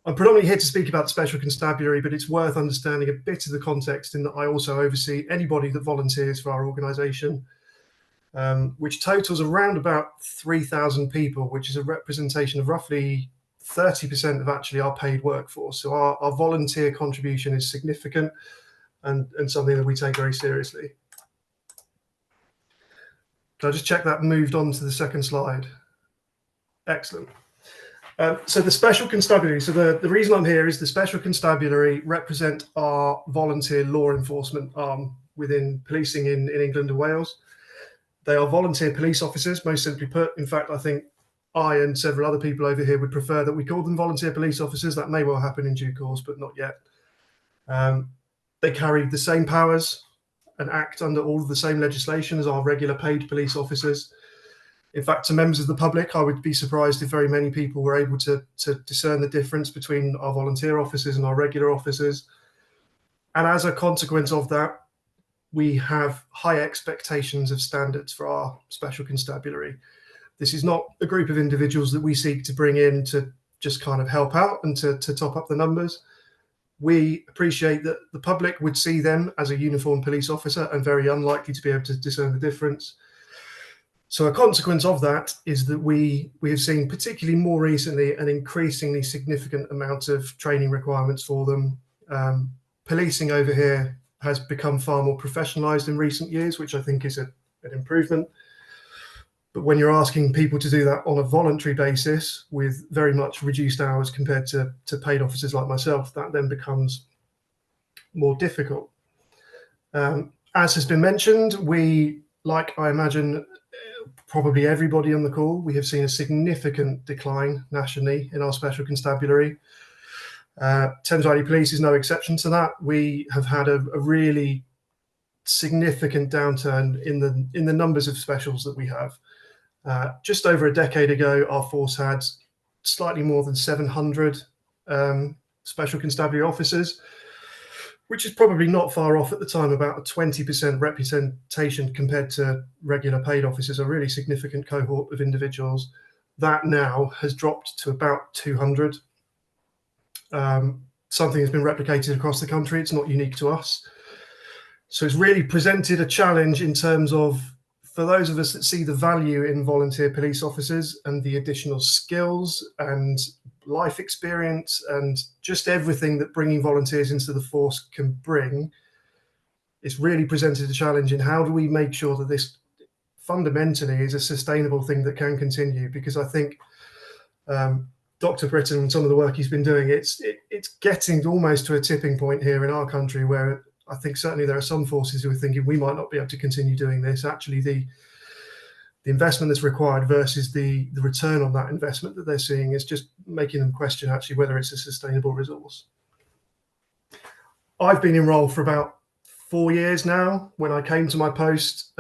I'm predominantly here to speak about the Special Constabulary, but it's worth understanding a bit of the context in that I also oversee anybody that volunteers for our organisation, which totals around about 3,000 people, which is a representation of roughly 30% of actually our paid workforce. So our volunteer contribution is significant and something that we take very seriously. Can I just check that moved on to the second slide? Excellent. So the Special Constabulary, so the reason I'm here is the Special Constabulary represent our volunteer law enforcement arm within policing in England and Wales. They are volunteer police officers, most simply put. In fact, I think I and several other people over here would prefer that we call them volunteer police officers. That may well happen in due course, but not yet. They carry the same powers and act under all of the same legislation as our regular paid police officers. In fact, to members of the public, I would be surprised if very many people were able to discern the difference between our volunteer officers and our regular officers. And as a consequence of that, we have high expectations of standards for our Special Constabulary. This is not a group of individuals that we seek to bring in to just kind of help out and to top up the numbers. We appreciate that the public would see them as a uniformed police officer and very unlikely to be able to discern the difference. So a consequence of that is that we have seen, particularly more recently, an increasingly significant amount of training requirements for them. Policing over here has become far more professionalised in recent years, which I think is an improvement. But when you're asking people to do that on a voluntary basis with very much reduced hours compared to paid officers like myself, that then becomes more difficult. As has been mentioned, we, like I imagine probably everybody on the call, we have seen a significant decline nationally in our Special Constabulary. Thames Valley Police is no exception to that. We have had a really significant downturn in the numbers of specials that we have. Just over a decade ago, our force had slightly more than 700 Special Constabulary officers, which is probably not far off at the time, about a 20% representation compared to regular paid officers, a really significant cohort of individuals. That now has dropped to about 200. Something has been replicated across the country. It's not unique to us. So it's really presented a challenge in terms of, for those of us that see the value in volunteer police officers and the additional skills and life experience and just everything that bringing volunteers into the force can bring, it's really presented a challenge in how do we make sure that this fundamentally is a sustainable thing that can continue. Because I think Dr. Britton and some of the work he's been doing, it's getting almost to a tipping point here in our country where I think certainly there are some forces who are thinking we might not be able to continue doing this. Actually, the investment that's required versus the return on that investment that they're seeing is just making them question actually whether it's a sustainable resource. I've been enrolled for about 4 years now. When I came to my post,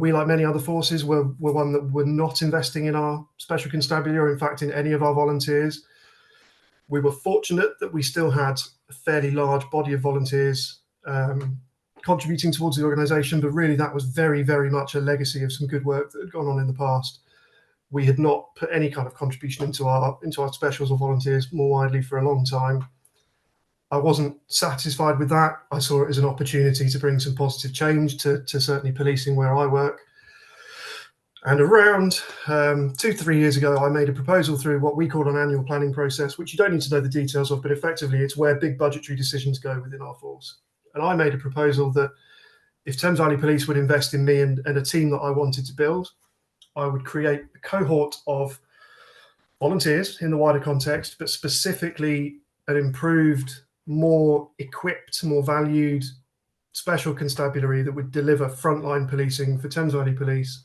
we, like many other forces, were one that were not investing in our Special Constabulary or in fact in any of our volunteers. We were fortunate that we still had a fairly large body of volunteers contributing towards the organisation, but really that was very, very much a legacy of some good work that had gone on in the past. We had not put any kind of contribution into our specials or volunteers more widely for a long time. I wasn't satisfied with that. I saw it as an opportunity to bring some positive change to certainly policing where I work. And around 2 to 3 years ago, I made a proposal through what we call an annual planning process, which you don't need to know the details of, but effectively it's where big budgetary decisions go within our force. And I made a proposal that if Thames Valley Police would invest in me and a team that I wanted to build, I would create a cohort of volunteers in the wider context, but specifically an improved, more equipped, more valued Special Constabulary that would deliver frontline policing for Thames Valley Police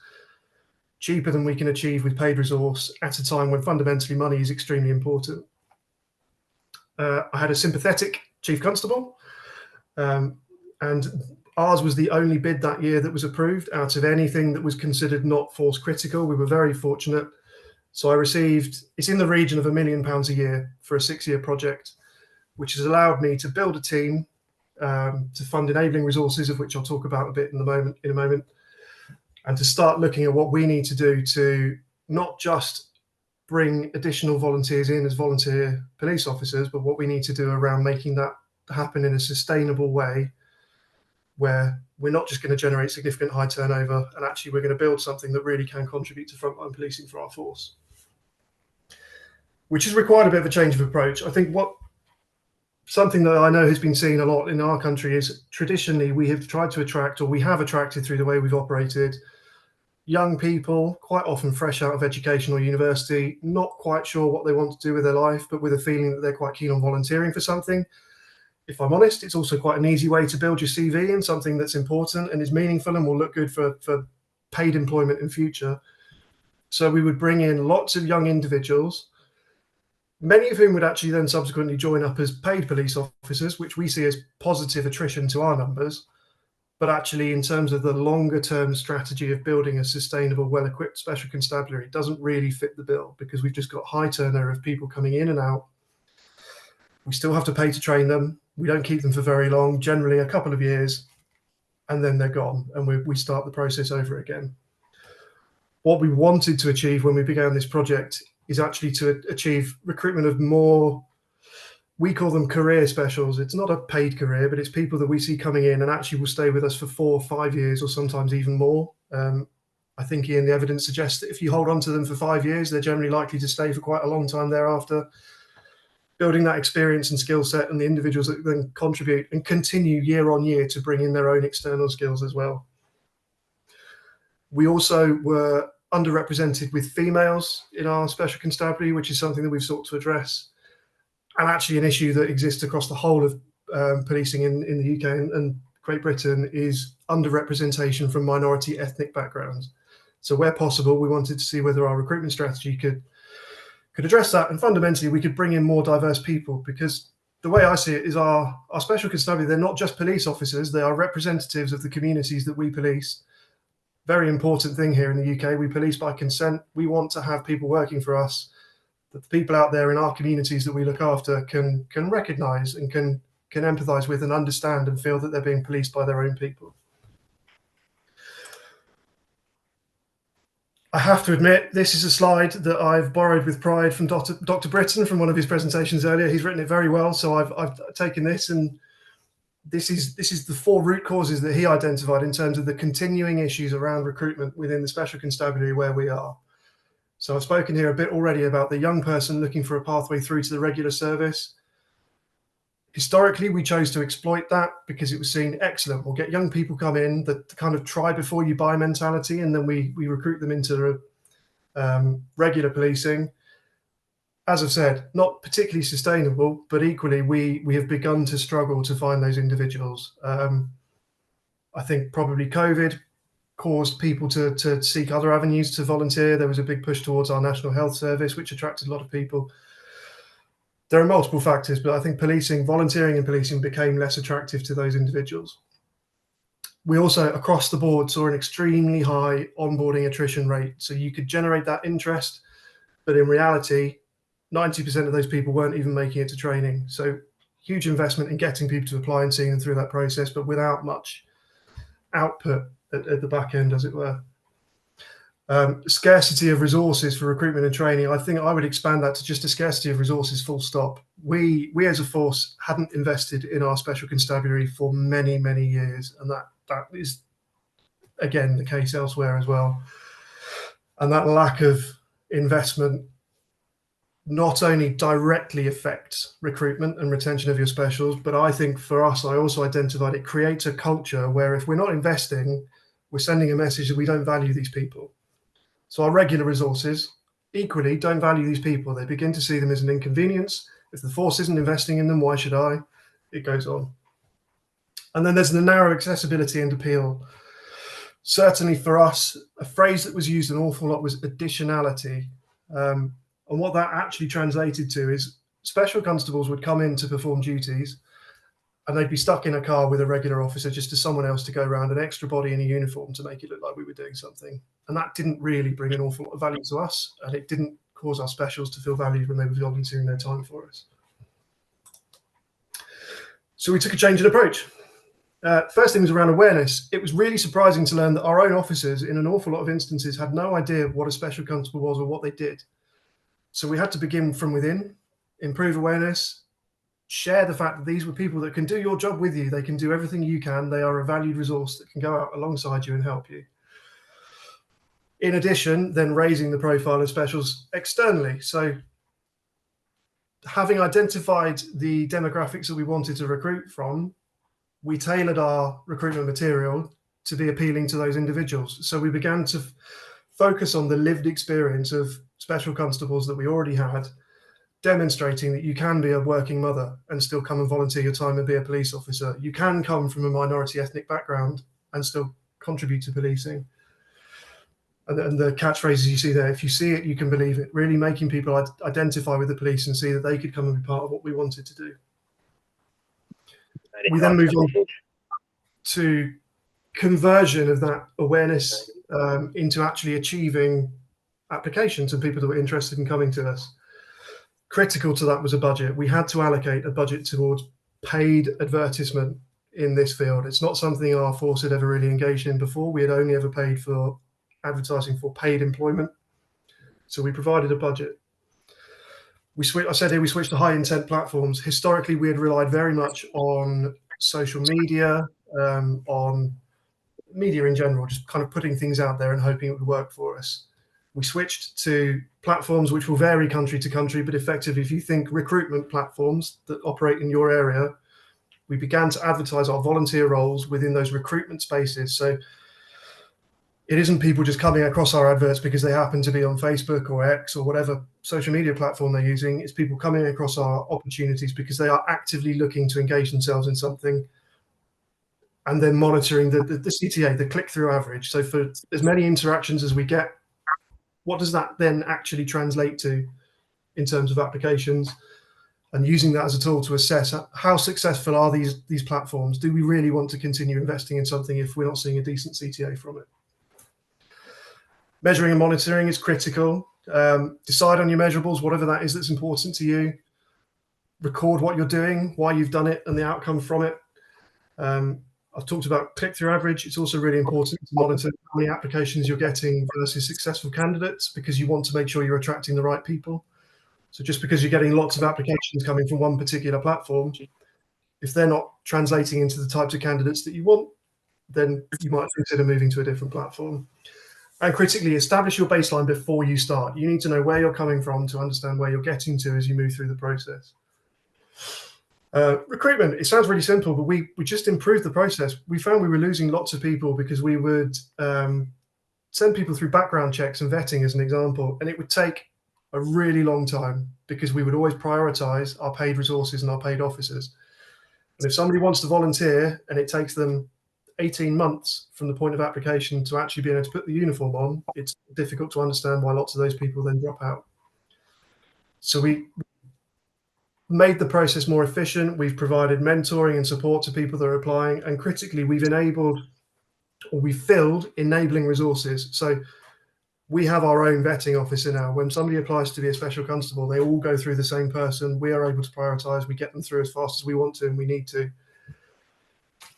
cheaper than we can achieve with paid resource at a time when fundamentally money is extremely important. I had a sympathetic Chief Constable, and ours was the only bid that year that was approved out of anything that was considered not force critical. We were very fortunate. So I received, it's in the region of £1 million a year for a 6-year project, which has allowed me to build a team, to fund enabling resources, of which I'll talk about a bit in a moment, and to start looking at what we need to do to not just bring additional volunteers in as volunteer police officers, but what we need to do around making that happen in a sustainable way, where we're not just going to generate significant high turnover, and actually we're going to build something that really can contribute to frontline policing for our force, which has required a bit of a change of approach. I think something that I know has been seen a lot in our country is traditionally we have tried to attract, or we have attracted through the way we've operated, young people, quite often fresh out of education or university, not quite sure what they want to do with their life, but with a feeling that they're quite keen on volunteering for something. If I'm honest, it's also quite an easy way to build your CV in something that's important and is meaningful and will look good for paid employment in future. So we would bring in lots of young individuals, many of whom would actually then subsequently join up as paid police officers, which we see as positive attrition to our numbers. But actually, in terms of the longer term strategy of building a sustainable, well-equipped special constabulary, it doesn't really fit the bill, because we've just got high turnover of people coming in and out. We still have to pay to train them. We don't keep them for very long, generally a couple of years, and then they're gone, and we start the process over again. What we wanted to achieve when we began this project is actually to achieve recruitment of more, we call them career specials. It's not a paid career, but it's people that we see coming in and actually will stay with us for 4 or 5 years, or sometimes even more. I think, Ian, the evidence suggests that if you hold on to them for 5 years, they're generally likely to stay for quite a long time thereafter, building that experience and skill set, and the individuals that then contribute and continue year on year to bring in their own external skills as well. We also were underrepresented with females in our special constabulary, which is something that we've sought to address, and actually an issue that exists across the whole of policing in the UK and Great Britain is underrepresentation from minority ethnic backgrounds. So where possible, we wanted to see whether our recruitment strategy could address that, and fundamentally we could bring in more diverse people, because the way I see it is our special constabulary, they're not just police officers, they are representatives of the communities that we police. Very important thing here in the UK, we police by consent. We want to have people working for us that the people out there in our communities that we look after can recognise and can empathise with and understand and feel that they're being policed by their own people. I have to admit, this is a slide that I've borrowed with pride from Dr. Britton from one of his presentations earlier. He's written it very well, so I've taken this, and this is the 4 root causes that he identified in terms of the continuing issues around recruitment within the special constabulary where we are. So I've spoken here a bit already about the young person looking for a pathway through to the regular service. Historically, we chose to exploit that because it was seen excellent. We'll get young people come in, the kind of try before you buy mentality, and then we recruit them into regular policing. As I've said, not particularly sustainable, but equally we have begun to struggle to find those individuals. I think probably COVID caused people to seek other avenues to volunteer. There was a big push towards our National Health Service, which attracted a lot of people. There are multiple factors, but I think volunteering in policing became less attractive to those individuals. We also, across the board, saw an extremely high onboarding attrition rate. So you could generate that interest, but in reality, 90% of those people weren't even making it to training. So huge investment in getting people to apply and seeing them through that process, but without much output at the back end, as it were. Scarcity of resources for recruitment and training. I think I would expand that to just a scarcity of resources, full stop. We as a force hadn't invested in our special constabulary for many, many years, and that is again the case elsewhere as well. And that lack of investment not only directly affects recruitment and retention of your specials, but I think for us, I also identified it creates a culture where if we're not investing, we're sending a message that we don't value these people. So our regular resources equally don't value these people. They begin to see them as an inconvenience. If the force isn't investing in them, why should I? It goes on. And then there's the narrow accessibility and appeal. Certainly for us, a phrase that was used an awful lot was additionality. And what that actually translated to is special constables would come in to perform duties and they'd be stuck in a car with a regular officer just as someone else to go around, an extra body in a uniform to make it look like we were doing something. And that didn't really bring an awful lot of value to us, and it didn't cause our specials to feel valued when they were volunteering their time for us. So we took a change in approach. First thing was around awareness. It was really surprising to learn that our own officers in an awful lot of instances had no idea what a special constable was or what they did. So we had to begin from within, improve awareness, share the fact that these were people that can do your job with you. They can do everything you can. They are a valued resource that can go out alongside you and help you. In addition, then raising the profile of specials externally. So having identified the demographics that we wanted to recruit from, we tailored our recruitment material to be appealing to those individuals. So we began to focus on the lived experience of special constables that we already had, demonstrating that you can be a working mother and still come and volunteer your time and be a police officer. You can come from a minority ethnic background and still contribute to policing. And the catchphrases you see there, if you see it, you can believe it, really making people identify with the police and see that they could come and be part of what we wanted to do. We then moved on to conversion of that awareness into actually achieving applications and people that were interested in coming to us. Critical to that was a budget. We had to allocate a budget towards paid advertisement in this field. It's not something our force had ever really engaged in before. We had only ever paid for advertising for paid employment. So we provided a budget. I said here we switched to high intent platforms. Historically, we had relied very much on social media, on media in general, just kind of putting things out there and hoping it would work for us. We switched to platforms which will vary country to country, but effectively, if you think recruitment platforms that operate in your area, we began to advertise our volunteer roles within those recruitment spaces. So it isn't people just coming across our adverts because they happen to be on Facebook or X or whatever social media platform they're using. It's people coming across our opportunities because they are actively looking to engage themselves in something, and then monitoring the CTA, the click-through average. So for as many interactions as we get, what does that then actually translate to in terms of applications? And using that as a tool to assess how successful are these platforms. Do we really want to continue investing in something if we're not seeing a decent CTA from it? Measuring and monitoring is critical. Decide on your measurables, whatever that is that's important to you. Record what you're doing, why you've done it, and the outcome from it. I've talked about click-through average. It's also really important to monitor how many applications you're getting versus successful candidates, because you want to make sure you're attracting the right people. So just because you're getting lots of applications coming from one particular platform, if they're not translating into the types of candidates that you want, then you might consider moving to a different platform. And critically, establish your baseline before you start. You need to know where you're coming from to understand where you're getting to as you move through the process. Recruitment, it sounds really simple, but we just improved the process. We found we were losing lots of people because we would send people through background checks and vetting, as an example, and it would take a really long time because we would always prioritize our paid resources and our paid officers. And if somebody wants to volunteer and it takes them 18 months from the point of application to actually be able to put the uniform on, it's difficult to understand why lots of those people then drop out. So we made the process more efficient. We've provided mentoring and support to people that are applying, and critically, we've filled enabling resources. So we have our own vetting officer now. When somebody applies to be a special constable, they all go through the same person. We are able to prioritize. We get them through as fast as we want to and we need to.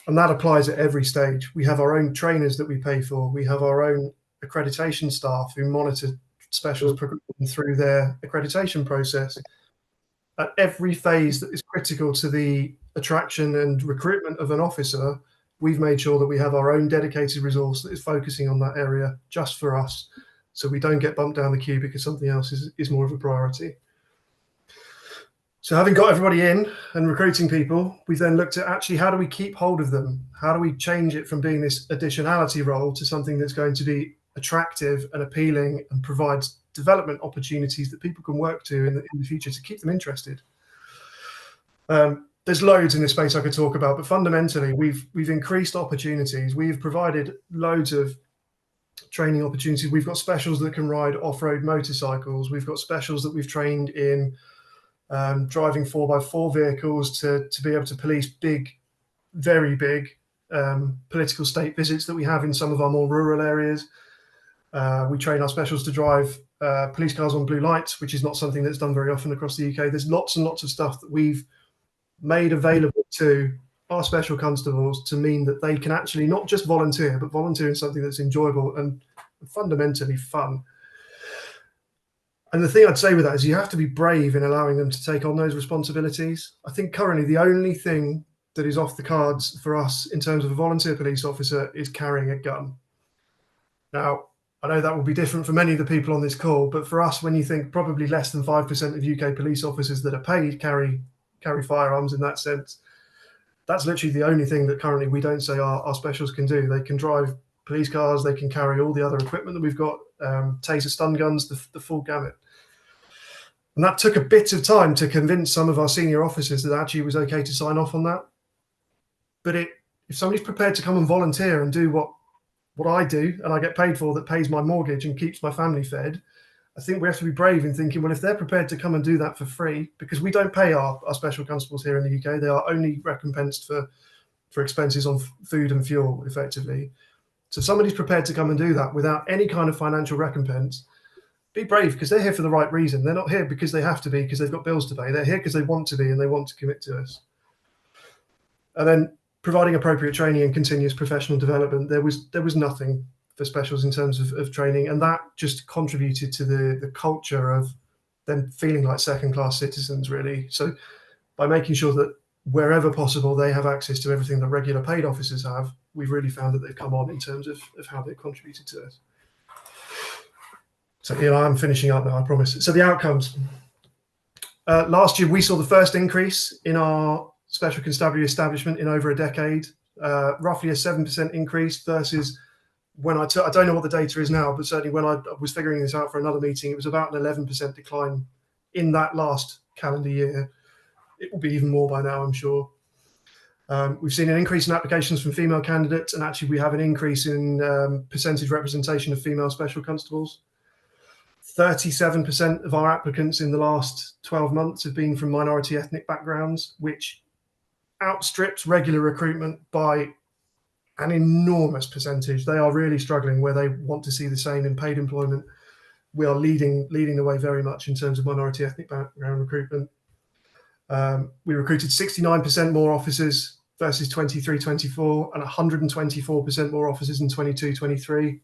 And that applies at every stage. We have our own trainers that we pay for. We have our own accreditation staff who monitor specials progression through their accreditation process. At every phase that is critical to the attraction and recruitment of an officer, we've made sure that we have our own dedicated resource that is focusing on that area just for us, so we don't get bumped down the queue because something else is more of a priority. So having got everybody in and recruiting people, we then looked at actually how do we keep hold of them? How do we change it from being this additionality role to something that's going to be attractive and appealing and provides development opportunities that people can work to in the future to keep them interested? There's loads in this space I could talk about, but fundamentally we've increased opportunities. We've provided loads of training opportunities. We've got specials that can ride off-road motorcycles. We've got specials that we've trained in driving 4x4 vehicles to be able to police big, very big political state visits that we have in some of our more rural areas. We train our specials to drive police cars on blue lights, which is not something that's done very often across the UK. There's lots and lots of stuff that we've made available to our special constables to mean that they can actually not just volunteer, but volunteer in something that's enjoyable and fundamentally fun. And the thing I'd say with that is you have to be brave in allowing them to take on those responsibilities. I think currently the only thing that is off the cards for us in terms of a volunteer police officer is carrying a gun. Now, I know that will be different for many of the people on this call, but for us, when you think probably less than 5% of UK police officers that are paid carry firearms in that sense, that's literally the only thing that currently we don't say our specials can do. They can drive police cars, they can carry all the other equipment that we've got, taser stun guns, the full gamut. And that took a bit of time to convince some of our senior officers that actually it was okay to sign off on that. But if somebody's prepared to come and volunteer and do what I do and I get paid for, that pays my mortgage and keeps my family fed, I think we have to be brave in thinking, well, if they're prepared to come and do that for free, because we don't pay our special constables here in the UK, they are only recompensed for expenses on food and fuel, effectively. So if somebody's prepared to come and do that without any kind of financial recompense, be brave, because they're here for the right reason. They're not here because they have to be, because they've got bills to pay. They're here because they want to be and they want to commit to us. And then providing appropriate training and continuous professional development. There was nothing for specials in terms of training, and that just contributed to the culture of them feeling like second-class citizens, really. So by making sure that wherever possible they have access to everything that regular paid officers have, we've really found that they've come on in terms of how they've contributed to us. So I'm finishing up now, I promise. So the outcomes. Last year, we saw the first increase in our special constabulary establishment in over a decade, roughly a 7% increase versus when I don't know what the data is now, but certainly when I was figuring this out for another meeting, it was about an 11% decline in that last calendar year. It will be even more by now, I'm sure. We've seen an increase in applications from female candidates, and actually we have an increase in percentage representation of female special constables. 37% of our applicants in the last 12 months have been from minority ethnic backgrounds, which outstrips regular recruitment by an enormous percentage. They are really struggling where they want to see the same in paid employment. We are leading the way very much in terms of minority ethnic background recruitment. We recruited 69% more officers versus 23-24 and 124% more officers in 22-23.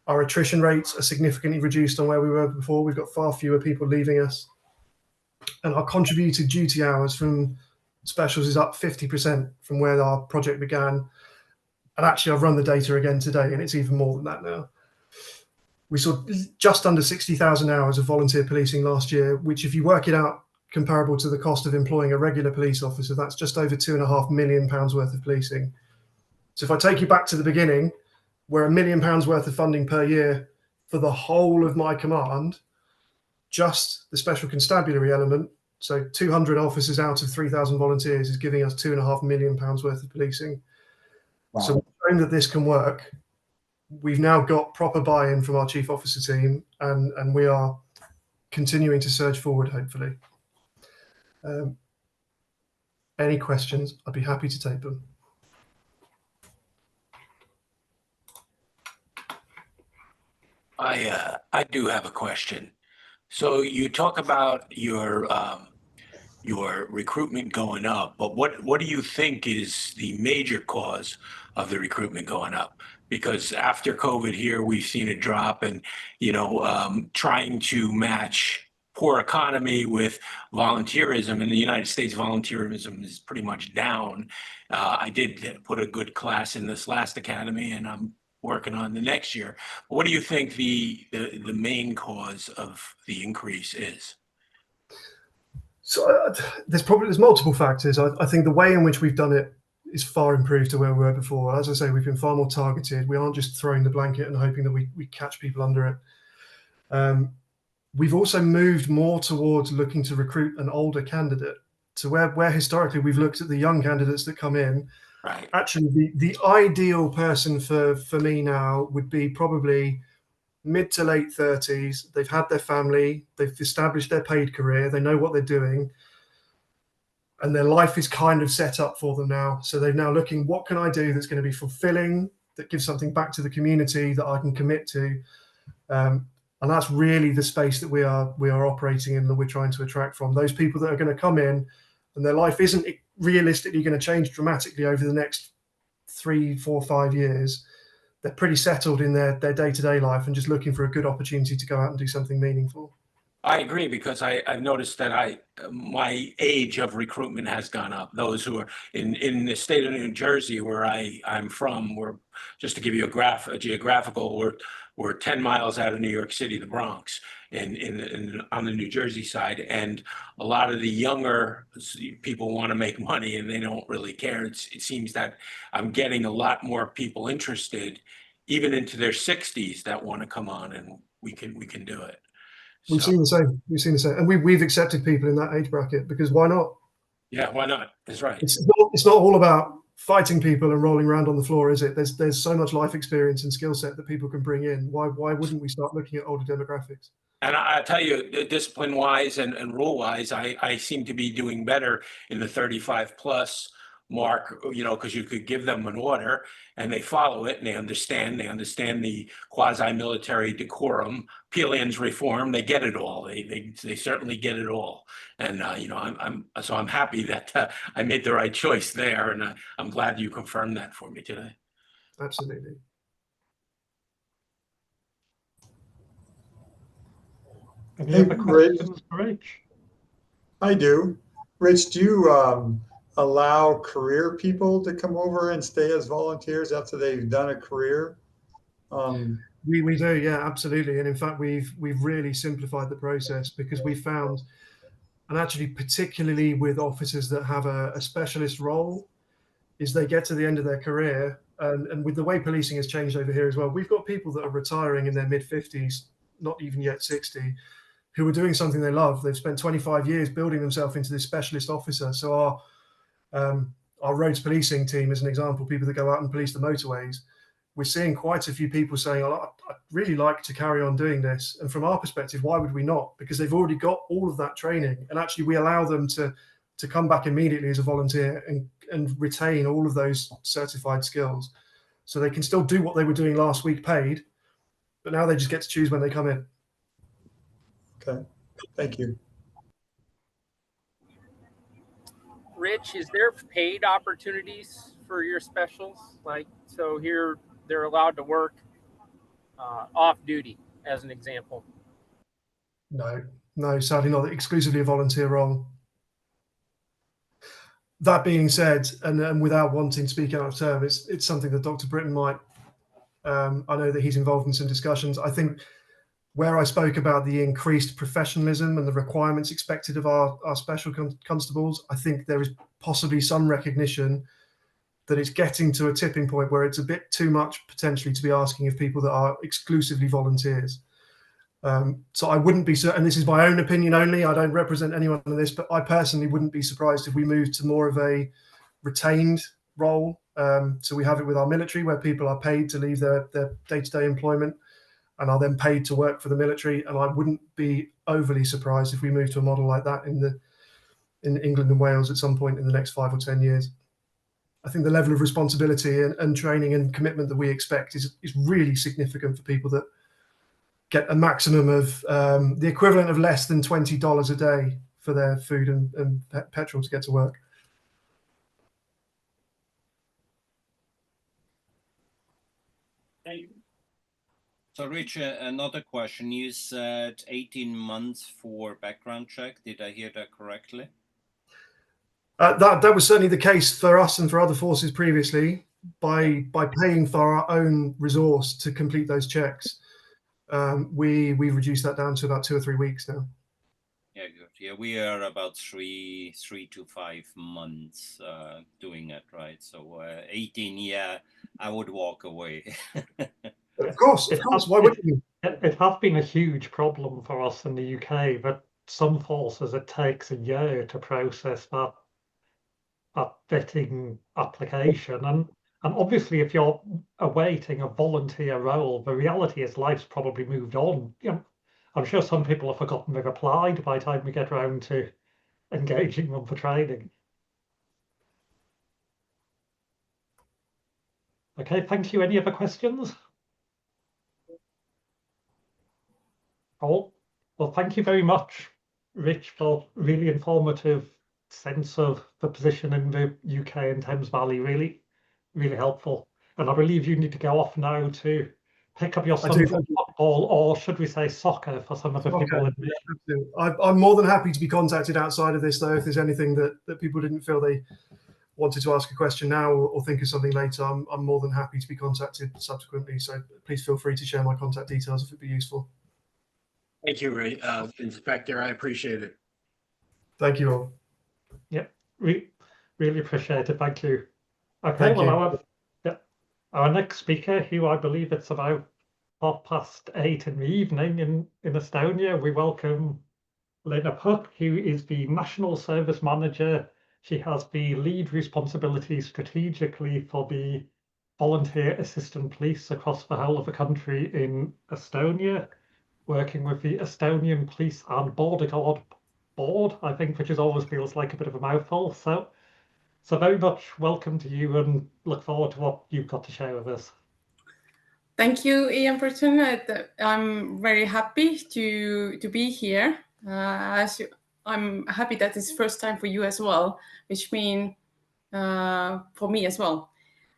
Our attrition rates are significantly reduced on where we were before. We've got far fewer people leaving us. And our contributed duty hours from specials is up 50% from where our project began. And actually, I've run the data again today, and it's even more than that now. We saw just under 60,000 hours of volunteer policing last year, which, if you work it out comparable to the cost of employing a regular police officer, that's just over £2.5 million worth of policing. So if I take you back to the beginning, we're £1 million worth of funding per year for the whole of my command, just the special constabulary element. So 200 officers out of 3,000 volunteers is giving us £2.5 million worth of policing. Wow. So we've shown that this can work. We've now got proper buy-in from our chief officer team, and we are continuing to surge forward, hopefully. Any questions? I'd be happy to take them. I do have a question. So you talk about your recruitment going up, but what do you think is the major cause of the recruitment going up? Because after COVID here, we've seen a drop, and trying to match poor economy with volunteerism in the United States, volunteerism is pretty much down. I did put a good class in this last academy, and I'm working on the next year. What do you think the main cause of the increase is? So there's multiple factors. I think the way in which we've done it is far improved to where we were before. As I say, we've been far more targeted. We aren't just throwing the blanket and hoping that we catch people under it. We've also moved more towards looking to recruit an older candidate. So where historically we've looked at the young candidates that come in. Right. Actually, the ideal person for me now would be probably mid to late 30s. They've had their family, they've established their paid career, they know what they're doing, and their life is kind of set up for them now. So they're now looking, what can I do that's going to be fulfilling, that gives something back to the community that I can commit to? And that's really the space that we are operating in, that we're trying to attract from. Those people that are going to come in and their life isn't realistically going to change dramatically over the next 3, 4, 5 years. They're pretty settled in their day-to-day life and just looking for a good opportunity to go out and do something meaningful. I agree because I've noticed that my age of recruitment has gone up. Those who are in the state of New Jersey, where I'm from, we're just to give you a geographical, we're 10 miles out of New York City, the Bronx, on the New Jersey side, and a lot of the younger people want to make money and they don't really care. It seems that I'm getting a lot more people interested, even into their 60s, that want to come on, and we can do it. We've So. seen the same. We've seen the same, and we've accepted people in that age bracket because why not? Yeah, why not? That's right. It's not all about fighting people and rolling around on the floor, is it? There's so much life experience and skill set that people can bring in. Why wouldn't we start looking at older demographics? And I tell you, discipline wise and rule wise, I seem to be doing better in the 35 plus mark, because you could give them an order and they follow it and they understand the quasi military decorum, Peelian's reform, they get it all. They certainly get it all. And, I'm happy that I made the right choice there. And I'm glad you confirmed that for me today. Absolutely. Any Hey, other Rich, questions for Rich? I do. Rich, do you allow career people to come over and stay as volunteers after they've done a career? We do, yeah, absolutely. And in fact, we've really simplified the process because we found, and actually particularly with officers that have a specialist role, is they get to the end of their career, and with the way policing has changed over here as well, we've got people that are retiring in their mid 50s, not even yet 60, who are doing something they love. They've spent 25 years building themselves into this specialist officer. So our roads policing team, as an example, people that go out and police the motorways, we're seeing quite a few people saying, oh, I'd really like to carry on doing this. And from our perspective, why would we not? Because they've already got all of that training. And actually, we allow them to come back immediately as a volunteer and retain all of those certified skills. So they can still do what they were doing last week paid, but now they just get to choose when they come in. Okay, thank you. Rich, is there paid opportunities for your specials? So here they're allowed to work off duty, as an example. No, sadly not. Exclusively a volunteer role. That being said, and without wanting to speak out of turn, it's something that Dr. Britton might. I know that he's involved in some discussions. I think where I spoke about the increased professionalism and the requirements expected of our special constables, I think there is possibly some recognition that it's getting to a tipping point where it's a bit too much potentially to be asking of people that are exclusively volunteers. So I wouldn't be, and this is my own opinion only, I don't represent anyone in this, but I personally wouldn't be surprised if we moved to more of a retained role. So we have it with our military where people are paid to leave their day-to-day employment and are then paid to work for the military. And I wouldn't be overly surprised if we move to a model like that in England and Wales at some point in the next 5 or 10 years. I think the level of responsibility and training and commitment that we expect is really significant for people that get a maximum of the equivalent of less than $20 a day for their food and petrol to get to work. So, Rich, another question. You said 18 months for background check. Did I hear that correctly? That was certainly the case for us and for other forces previously. By paying for our own resource to complete those checks, we've reduced that down to about 2 or 3 weeks now. Yeah, good. Yeah, we are about three to 5 months doing it, right? So 18, yeah, I would walk away. Of course. Why wouldn't you? It has been a huge problem for us in the UK, but some forces it takes a year to process that vetting application. And obviously, if you're awaiting a volunteer role, the reality is life's probably moved on. I'm sure some people have forgotten they've applied by the time we get around to engaging them for training. Okay, thank you. Any other questions? Oh, well, thank you very much, Rich, for really informative sense of the position in the UK and Thames Valley. Really, really helpful. And I believe you need to go off now to pick up your I son do. from football, or should we say soccer for some of the people in me? I'm more than happy to be contacted outside of this, though, if there's anything that people didn't feel they wanted to ask a question now or think of something later. I'm more than happy to be contacted subsequently. So please feel free to share my contact details if it'd be useful. Thank you, Inspector. I appreciate it. Thank you all. Yep, really appreciate it. Thank you. Okay, Thank well, you. our next speaker, who I believe it's about 8:30 in the evening in Estonia, we welcome Lena Puck, who is the National Service Manager. She has the lead responsibility strategically for the volunteer assistant police across the whole of the country in Estonia, working with the Estonian Police and Border Guard Board, I think, which always feels like a bit of a mouthful. So very much welcome to you, and look forward to what you've got to share with us. Thank you, Ian Burton. I'm very happy to be here. I'm happy that it's first time for you as well, which means for me as well.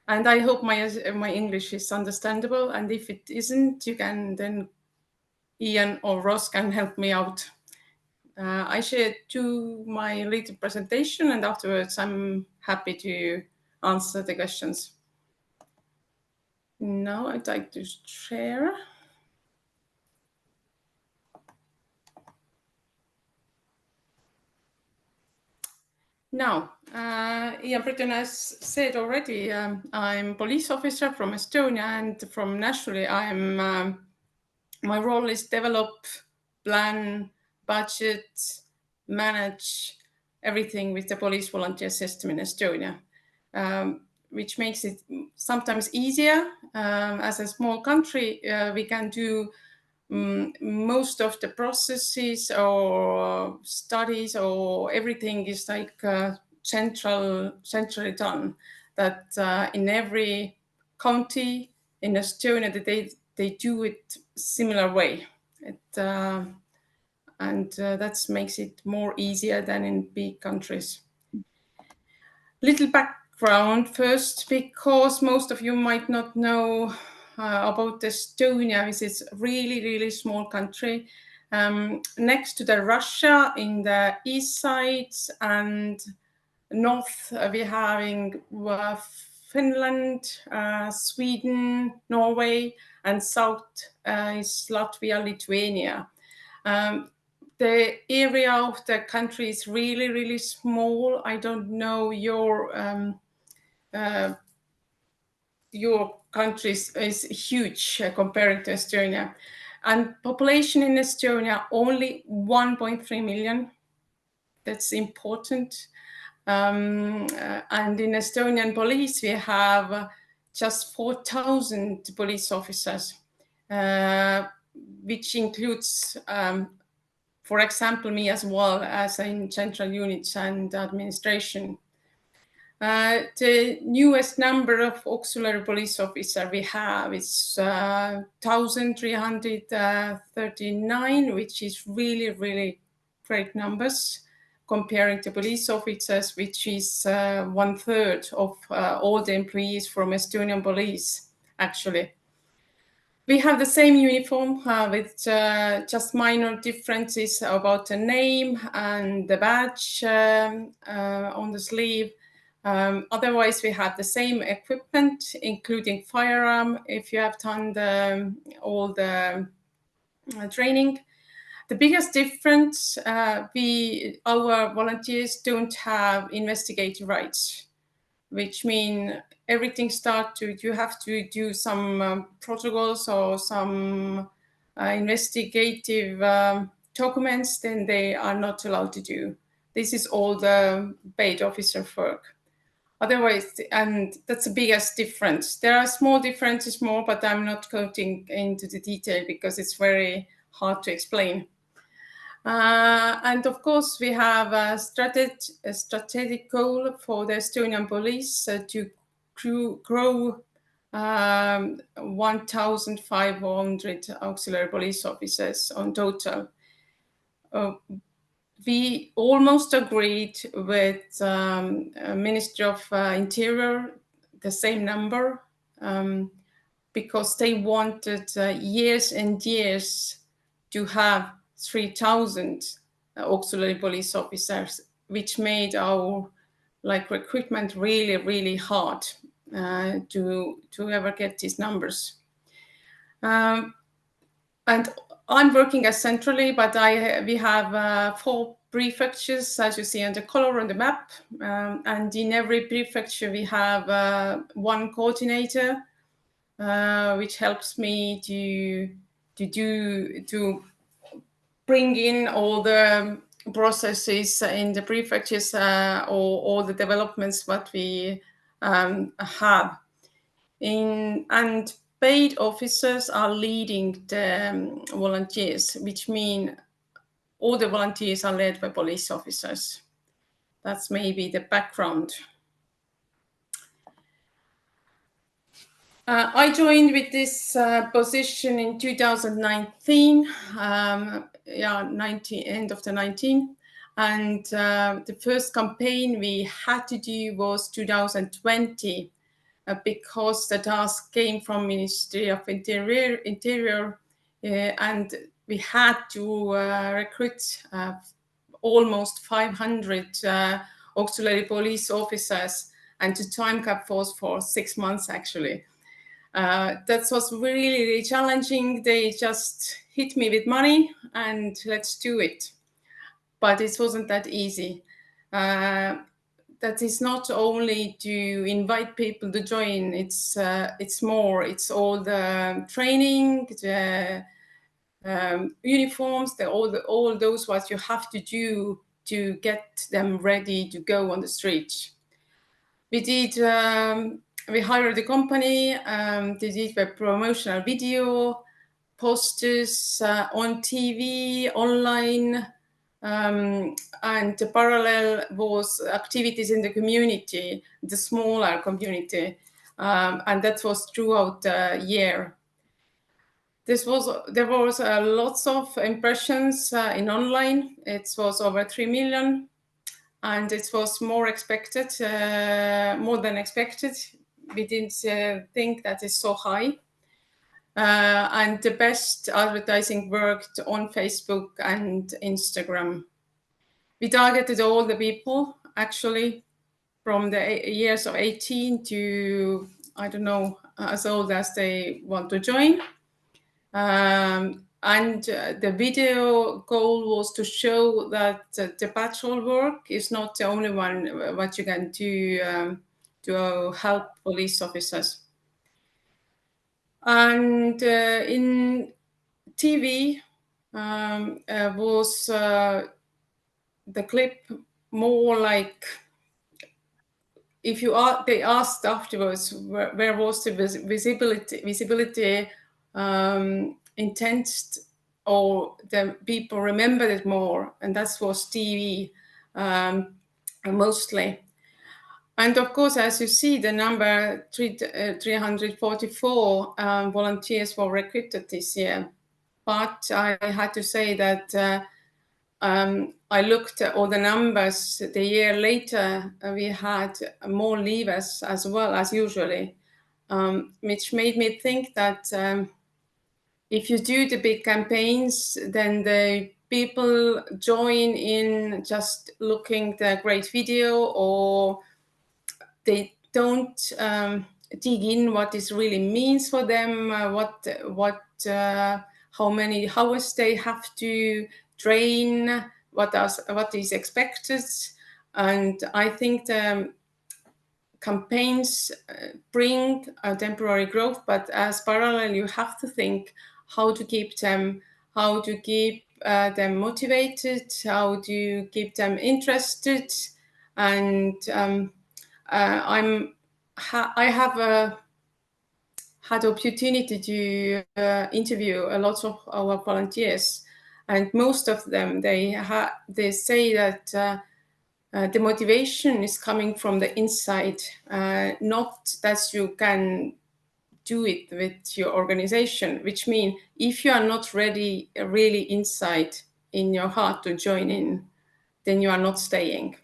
And I hope my English is understandable. And if it isn't, you can then Ian or Ross can help me out. I should do my little presentation, and afterwards I'm happy to answer the questions. Now I'd like to share. Now, Ian Britton has said already, I'm police officer from Estonia, and from nationally, my role is develop, plan, budget, manage everything with the police volunteer system in Estonia, which makes it sometimes easier. As a small country, we can do most of the processes or studies or everything is like centrally done. That in every county in Estonia that they do it similar way. And that makes it more easier than in big countries. Little background first, because most of you might not know about Estonia, which is really, really small country. Next to the Russia in the east side and north, we're having Finland, Sweden, Norway, and south is Latvia, Lithuania. The area of the country is really, really small. I don't know your country is huge compared to Estonia. And population in Estonia, only 1.3 million. That's important. And in Estonian police, we have just 4,000 police officers, which includes, for example, me as well as in central units and administration. The newest number of auxiliary police officers we have is 1,339, which is really, really great numbers comparing to police officers, which is 1/3 of all the employees from Estonian police, actually. We have the same uniform with just minor differences about the name and the badge on the sleeve. Otherwise, we have the same equipment, including firearm, if you have done all the training. The biggest difference, our volunteers don't have investigative rights, which mean everything you have to do some protocols or some investigative documents, then they are not allowed to do. This is all the paid officer work. Otherwise, and that's the biggest difference. There are small differences more, but I'm not going into the detail because it's very hard to explain. And of course, we have a strategic goal for the Estonian police to grow 1,500 auxiliary police officers on total. We almost agreed with Ministry of Interior, the same number. because they wanted years and years to have 3,000 auxiliary police officers, which made our recruitment really, really hard to ever get these numbers. And I'm working as centrally, but we have 4 prefectures, as you see on the color on the map. And in every prefecture, we have 1 coordinator, which helps me to bring in all the processes in the prefectures or all the developments that we have. And paid officers are leading the volunteers, which mean all the volunteers are led by police officers. That's maybe the background. I joined with this position in 2019, end of the 19. And the first campaign we had to do was 2020 because the task came from Ministry of Interior and we had to recruit almost 500 auxiliary police officers, and the time cap was for 6 months actually. That was really, really challenging. They just hit me with money and let's do it. But it wasn't that easy. That is not only to invite people to join, it's more. It's all the training, the uniforms, all those what you have to do to get them ready to go on the street. We did. We hired a company. They did a promotional video, posters on TV, online, and the parallel was activities in the community, the smaller community, and that was throughout the year. There was lots of impressions in online. It was over 3 million, and it was more than expected. We didn't think that it's so high. And the best advertising worked on Facebook and Instagram. We targeted all the people, actually, from the years of 18 to, I don't know, as old as they want to join. And the video goal was to show that the patrol work is not the only one what you can do to help police officers. And in TV was the clip more like, if they asked afterwards where was the visibility intense, or the people remembered it more, and that was TV mostly. And of course, as you see, the number 344 volunteers were recruited this year. But I had to say that I looked at all the numbers the year later. We had more leavers as well as usually, which made me think that if you do the big campaigns, then the people join in just looking the great video, or they don't dig in what this really means for them, how many hours they have to train, what is expected. And I think the campaigns bring a temporary growth, but as parallel, you have to think how to keep them motivated, how to keep them interested. And I have had opportunity to interview a lot of our volunteers, and most of them they say that the motivation is coming from the inside, not that you can do it with your organization, which means if you are not ready really inside in your heart to join in, then you are not staying.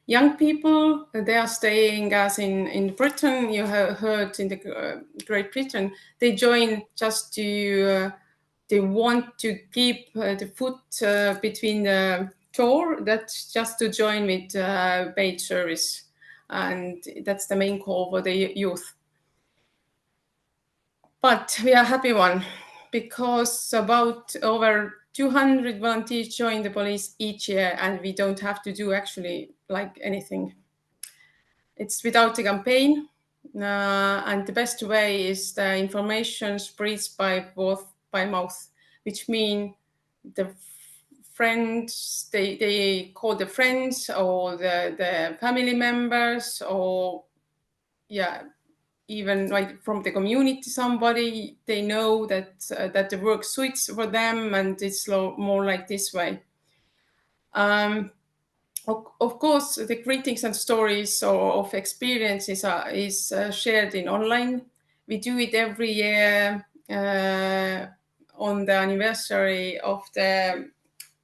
Young people, they are staying, as in Britain, you have heard in the Great Britain, they join just to, they want to keep the foot between the door, that's just to join with paid service. And that's the main call for the youth. But we are happy one, because about over 200 volunteers join the police each year, and we don't have to do actually like anything. It's without a campaign, and the best way is the information spreads by mouth, which means the friends, they call the friends or the family members, or yeah, even like from the community, somebody they know that that the work suits for them, and it's more like this way. Of course, the greetings and stories of experiences is shared in online. We do it every year on the anniversary of the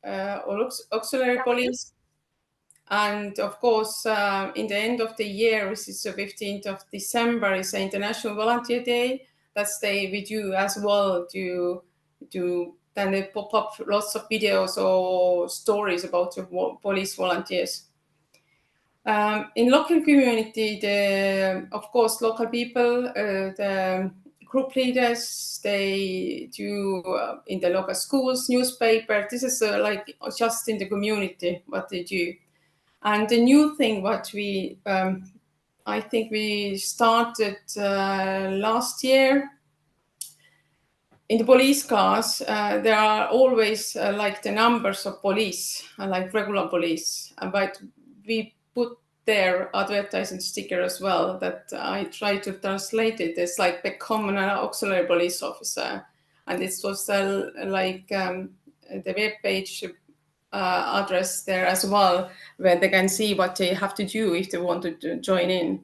auxiliary police. And of course, in the end of the year, which is the 15th of December, is the International Volunteer Day. That's day we do as well to then they pop up lots of videos or stories about the police volunteers. In local community, of course, local people, the group leaders, they do in the local schools, newspaper. This is like just in the community what they do. And the new thing what we, I think we started last year, in the police cars, there are always like the numbers of police, like regular police, but we put their advertising sticker as well that I try to translate it. It's like become an auxiliary police officer. And it was like the web page address there as well, where they can see what they have to do if they want to join in.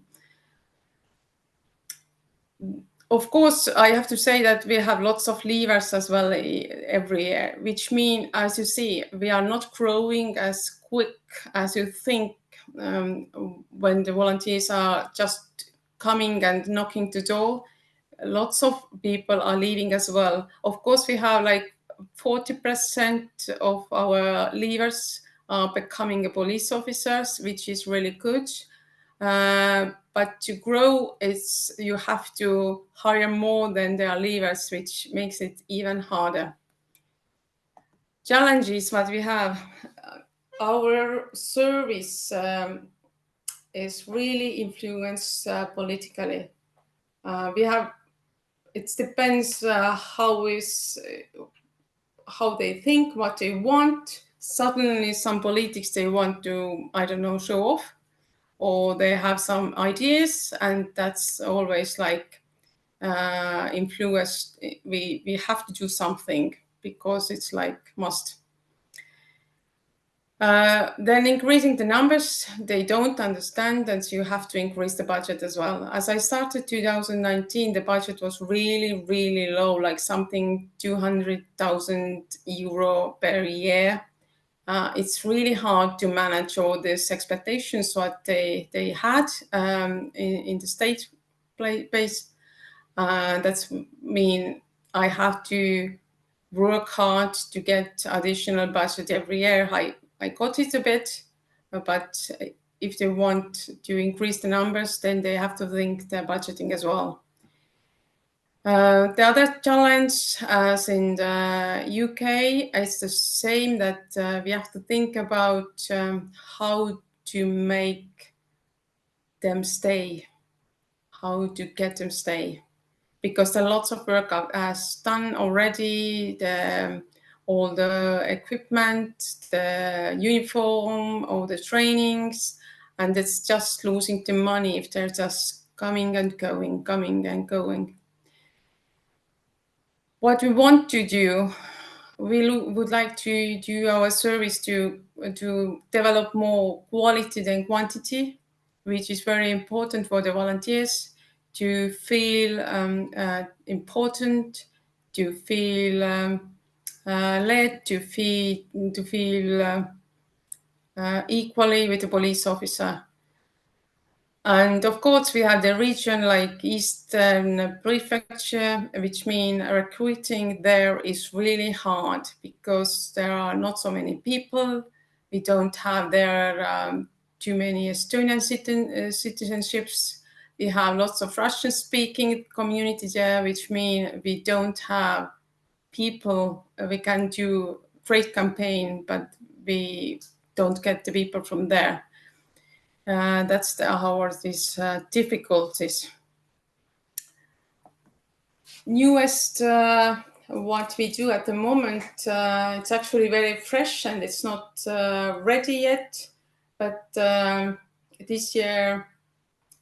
Of course, I have to say that we have lots of leavers as well every year, which means, as you see, we are not growing as quick as you think when the volunteers are just coming and knocking the door. Lots of people are leaving as well. Of course, we have like 40% of our leavers are becoming police officers, which is really good. But to grow, you have to hire more than their leavers, which makes it even harder. Challenges what we have. Our service is really influenced politically. It depends how they think, what they want. Suddenly some politics they want to, I don't know, show off, or they have some ideas, and that's always like influenced. We have to do something because it's like must. Then increasing the numbers, they don't understand that you have to increase the budget as well. As I started 2019, the budget was really, really low, like something 200,000 euro per year. It's really hard to manage all these expectations what they had in the state base. That's mean I have to work hard to get additional budget every year. I got it a bit, but if they want to increase the numbers, then they have to think the budgeting as well. The other challenge, as in the UK, is the same, that we have to think about how to make them stay, how to get them stay, because there are lots of work has done already. All the equipment, the uniform, all the trainings, and it's just losing the money if they're just coming and going, coming and going. What we want to do, we would like to do our service to develop more quality than quantity, which is very important for the volunteers to feel important, to feel led, to feel equally with the police officer. And of course, we have the region like Eastern Prefecture, which means recruiting there is really hard because there are not so many people. We don't have there too many Estonian citizenships. We have lots of Russian-speaking community there, which means we don't have people. We can do great campaign, but we don't get the people from there. That's these difficulties. Newest what we do at the moment, it's actually very fresh and it's not ready yet. But this year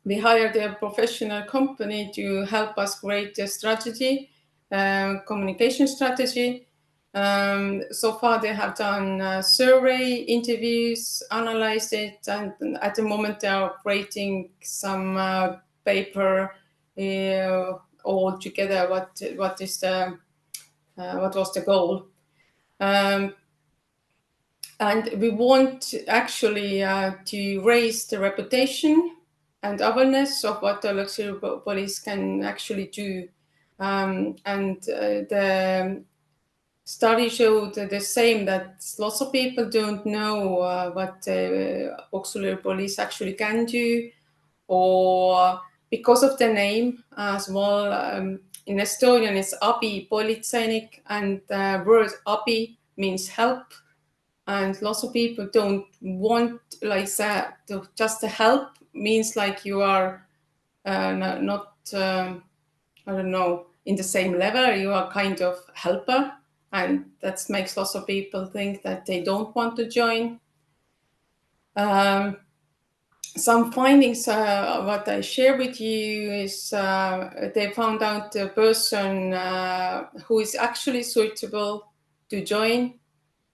we hired a professional company to help us create a strategy, communication strategy. So far, they have done survey interviews, analyzed it, and at the moment they are creating some paper all together. What was the goal? And we want actually to raise the reputation and awareness of what the auxiliary police can actually do. The study showed the same, that lots of people don't know what auxiliary police actually can do, or because of the name as well. In Estonian, it's abi politseinik, and the word abi means help. And lots of people don't want like that. Just the help means like you are not, I don't know, in the same level. You are kind of helper. And that makes lots of people think that they don't want to join. Some findings, what I share with you is they found out the person who is actually suitable to join.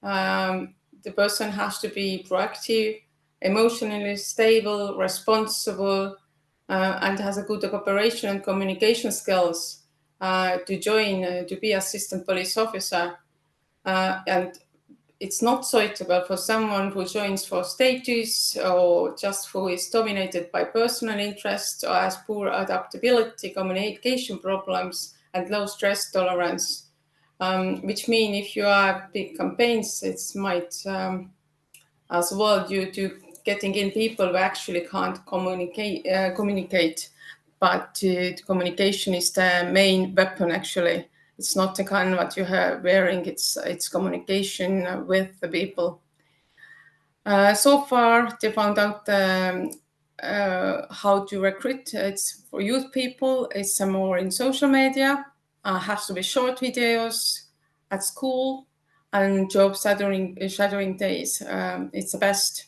The person has to be proactive, emotionally stable, responsible, and has a good cooperation and communication skills to join, to be assistant police officer. And it's not suitable for someone who joins for status or just who is dominated by personal interest or has poor adaptability, communication problems, and low stress tolerance. Which means if you have big campaigns, it might as well due to getting in people who actually can't communicate. But communication is the main weapon, actually. It's not the kind what you have wearing, it's communication with the people. So far, they found out how to recruit. It's for youth people, it's more in social media, has to be short videos at school, and job shadowing days. It's the best.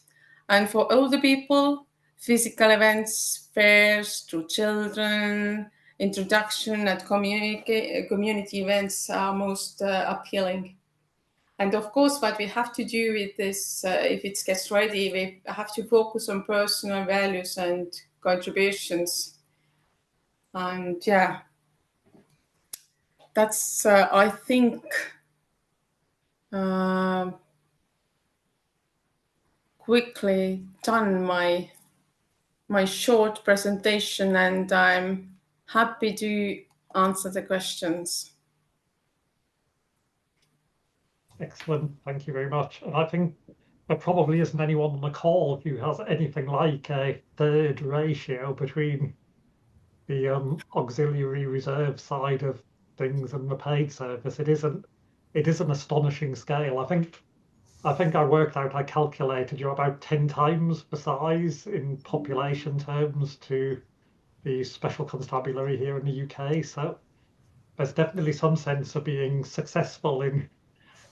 And for older people, physical events, fairs to children, introduction and community events are most appealing. And of course, what we have to do with this, if it gets ready, we have to focus on personal values and contributions. And yeah, that's, I think, quickly done my short presentation, and I'm happy to answer the questions. Excellent, thank you very much. And I think there probably isn't anyone on the call who has anything like a third ratio between the auxiliary reserve side of things and the paid service. It is an astonishing scale. I think I worked out, I calculated you're about 10 times the size in population terms to the Special Constabulary here in the UK. So there's definitely some sense of being successful in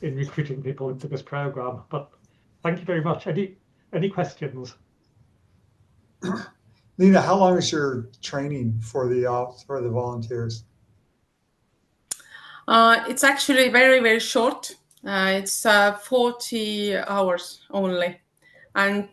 recruiting people into this program. But thank you very much. Any questions? Nina, how long is your training for the volunteers? It's actually very, very short. It's 40 hours only. And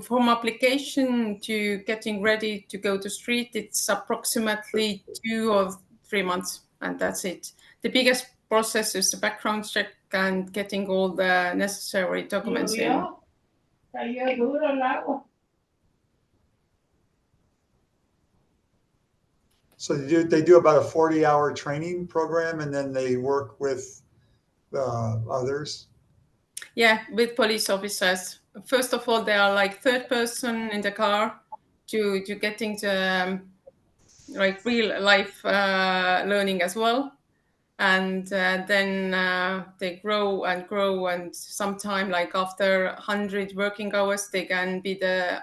from application to getting ready to go to street, it's approximately 2 or 3 months, and that's it. The biggest process is the background check and getting all the necessary documents in. So they do about a 40-hour training program, and then they work with others. Yeah, with police officers. First of all, they are like third person in the car to getting the like real life learning as well. And then they grow and grow, and sometime like after 100 working hours, they can be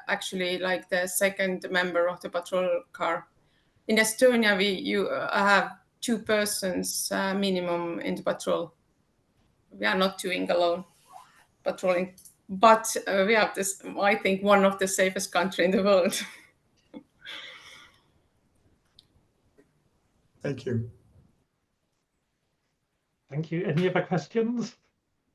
actually like the second member of the patrol car. In Estonia, you have 2 persons minimum in the patrol. We are not doing alone patrolling, but we have this, I think, one of the safest country in the world. Thank you. Thank you. Any other questions?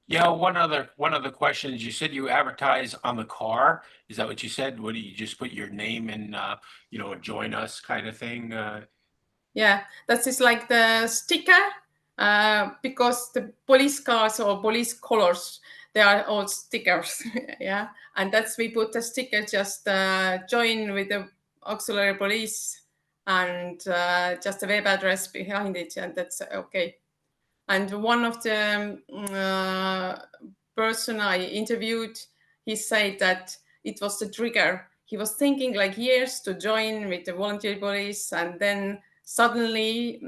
Yeah, one other question is, you said you advertise on the car. Is that what you said? What do you just put your name and join us kind of thing? Yeah, that is like the sticker, because the police cars or police colors, they are all stickers. Yeah, and that's, we put a sticker, just join with the auxiliary police, and just a web address behind it, and that's okay. And one of the person I interviewed, he said that it was the trigger. He was thinking like years to join with the volunteer police, and then suddenly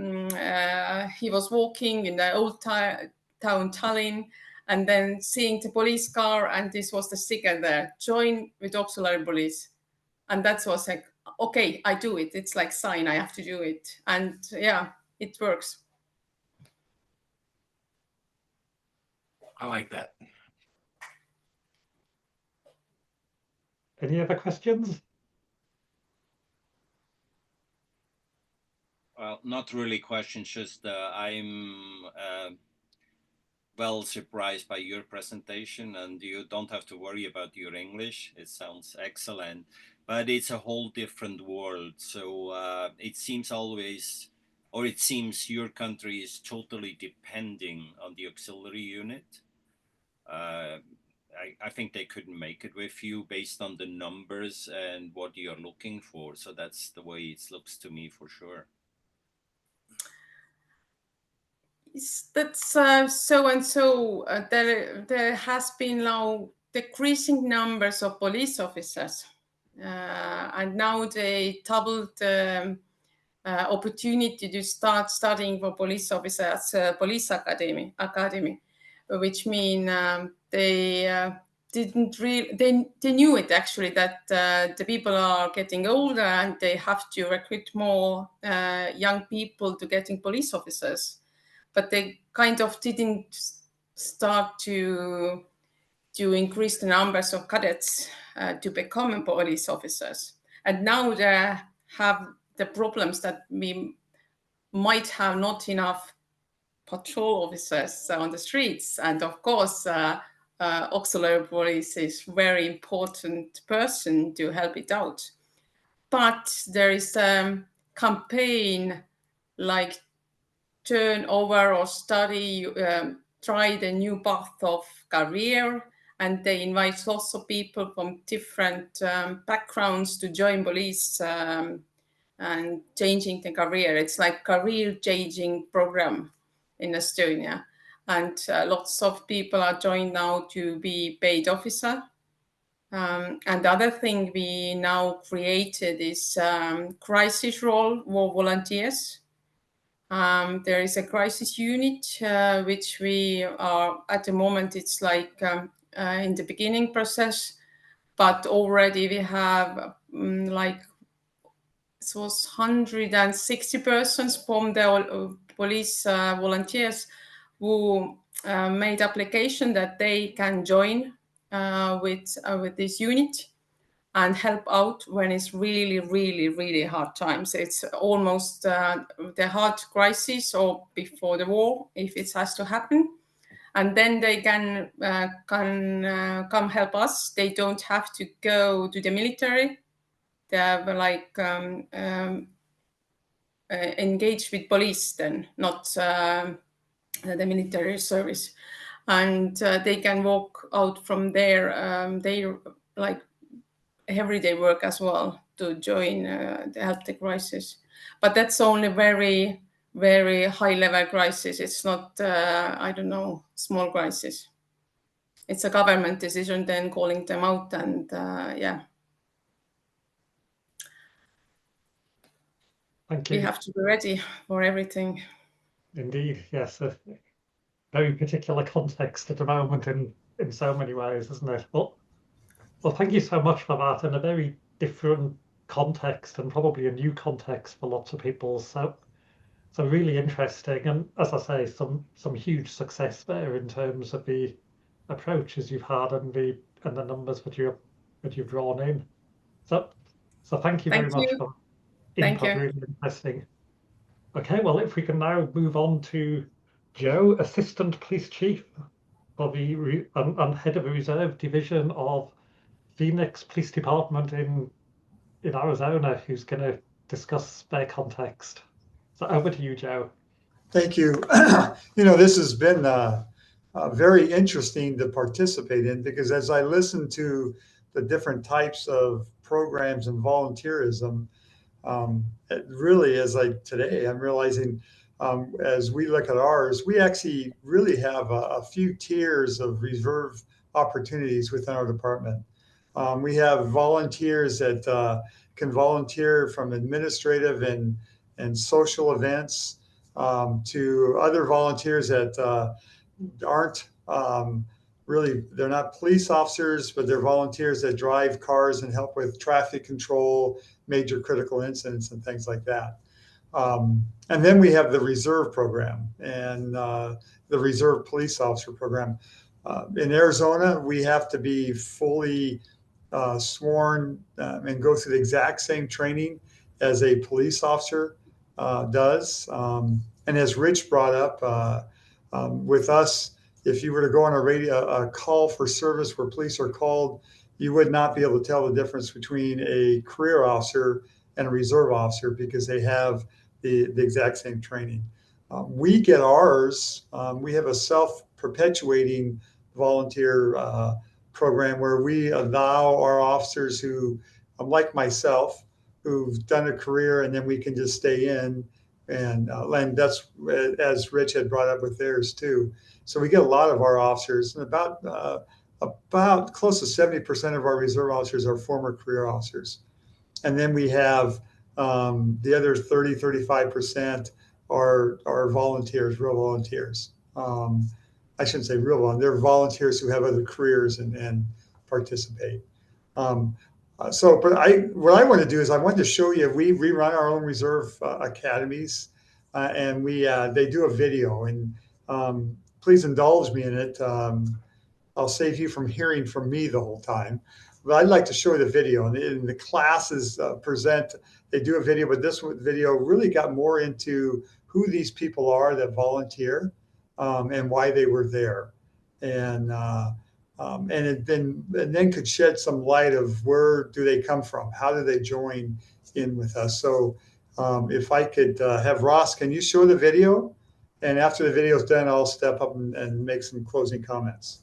he was walking in the old town Tallinn, and then seeing the police car, and this was the sticker there: join with auxiliary police. And that was like, okay, I do it. It's like sign, I have to do it. And yeah, it works. I like that. Any other questions? Well, not really questions, just I'm well surprised by your presentation, and you don't have to worry about your English. It sounds excellent, but it's a whole different world. So it seems always, or it seems your country is totally depending on the auxiliary unit. I think they couldn't make it with you based on the numbers and what you're looking for. So that's the way it looks to me, for sure. That's so and so. There has been now decreasing numbers of police officers, and now they doubled the opportunity to start studying for police officers at police academy, which mean they didn't really, they knew it actually, that the people are getting older and they have to recruit more young people to getting police officers, but they kind of didn't start to increase the numbers of cadets to become police officers. And now they have the problems that we might have not enough patrol officers on the streets. And of course, auxiliary police is very important person to help it out. But there is a campaign like turn over or study, try the new path of career, and they invite lots of people from different backgrounds to join police and changing the career. It's like career changing program in Estonia, and lots of people are joined now to be paid officer. And the other thing we now created is crisis role for volunteers. There is a crisis unit, which we are at the moment, it's like in the beginning process, but already we have like, it was 160 persons from the police volunteers who made application that they can join with this unit and help out when it's really, really, really hard times. It's almost the hard crisis or before the war, if it has to happen. And then they can come help us. They don't have to go to the military. They have like engaged with police then, not the military service. and they can walk out from there. They like everyday work as well to join the help the crisis. But that's only very, very high level crisis. It's not, I don't know, small crisis. It's a government decision then calling them out, and yeah. Thank you. We have to be ready for everything. Indeed, yes. A very particular context at the moment in so many ways, isn't it? Well, thank you so much for that, in a very different context and probably a new context for lots of people. So really interesting, and as I say, some huge success there in terms of the approaches you've had and the numbers that you've drawn in. So thank you very much for input. Really interesting. Okay, well, if we can now move on to Joe, Assistant Police Chief for the and Head of the Reserve Division of Phoenix Police Department in Arizona, who's going to discuss their context. So over to you, Joe. Thank you. This has been very interesting to participate in, because as I listen to the different types of programs and volunteerism, it really is like today, I'm realizing as we look at ours, we actually really have a few tiers of reserve opportunities within our department. We have volunteers that can volunteer from administrative and social events to other volunteers that aren't really, they're not police officers, but they're volunteers that drive cars and help with traffic control, major critical incidents, and things like that. And then we have the reserve program and the reserve police officer program. In Arizona, we have to be fully sworn and go through the exact same training as a police officer does. And as Rich brought up, with us, if you were to go on a call for service where police are called, you would not be able to tell the difference between a career officer and a reserve officer, because they have the exact same training. We get ours. We have a self-perpetuating volunteer program where we allow our officers who, like myself, who've done a career, and then we can just stay in. And that's, as Rich had brought up with theirs too. So we get a lot of our officers, and about close to 70% of our reserve officers are former career officers. And then we have the other 35% are volunteers, real volunteers. I shouldn't say real volunteers, they're volunteers who have other careers and participate. But what I want to do is I want to show you, we run our own reserve academies, and they do a video, and please indulge me in it. I'll save you from hearing from me the whole time, but I'd like to show you the video. And the classes they do a video, but this video really got more into who these people are that volunteer and why they were there. And then could shed some light of where do they come from? How do they join in with us? So if I could have Ross, can you show the video? And after the video is done, I'll step up and make some closing comments.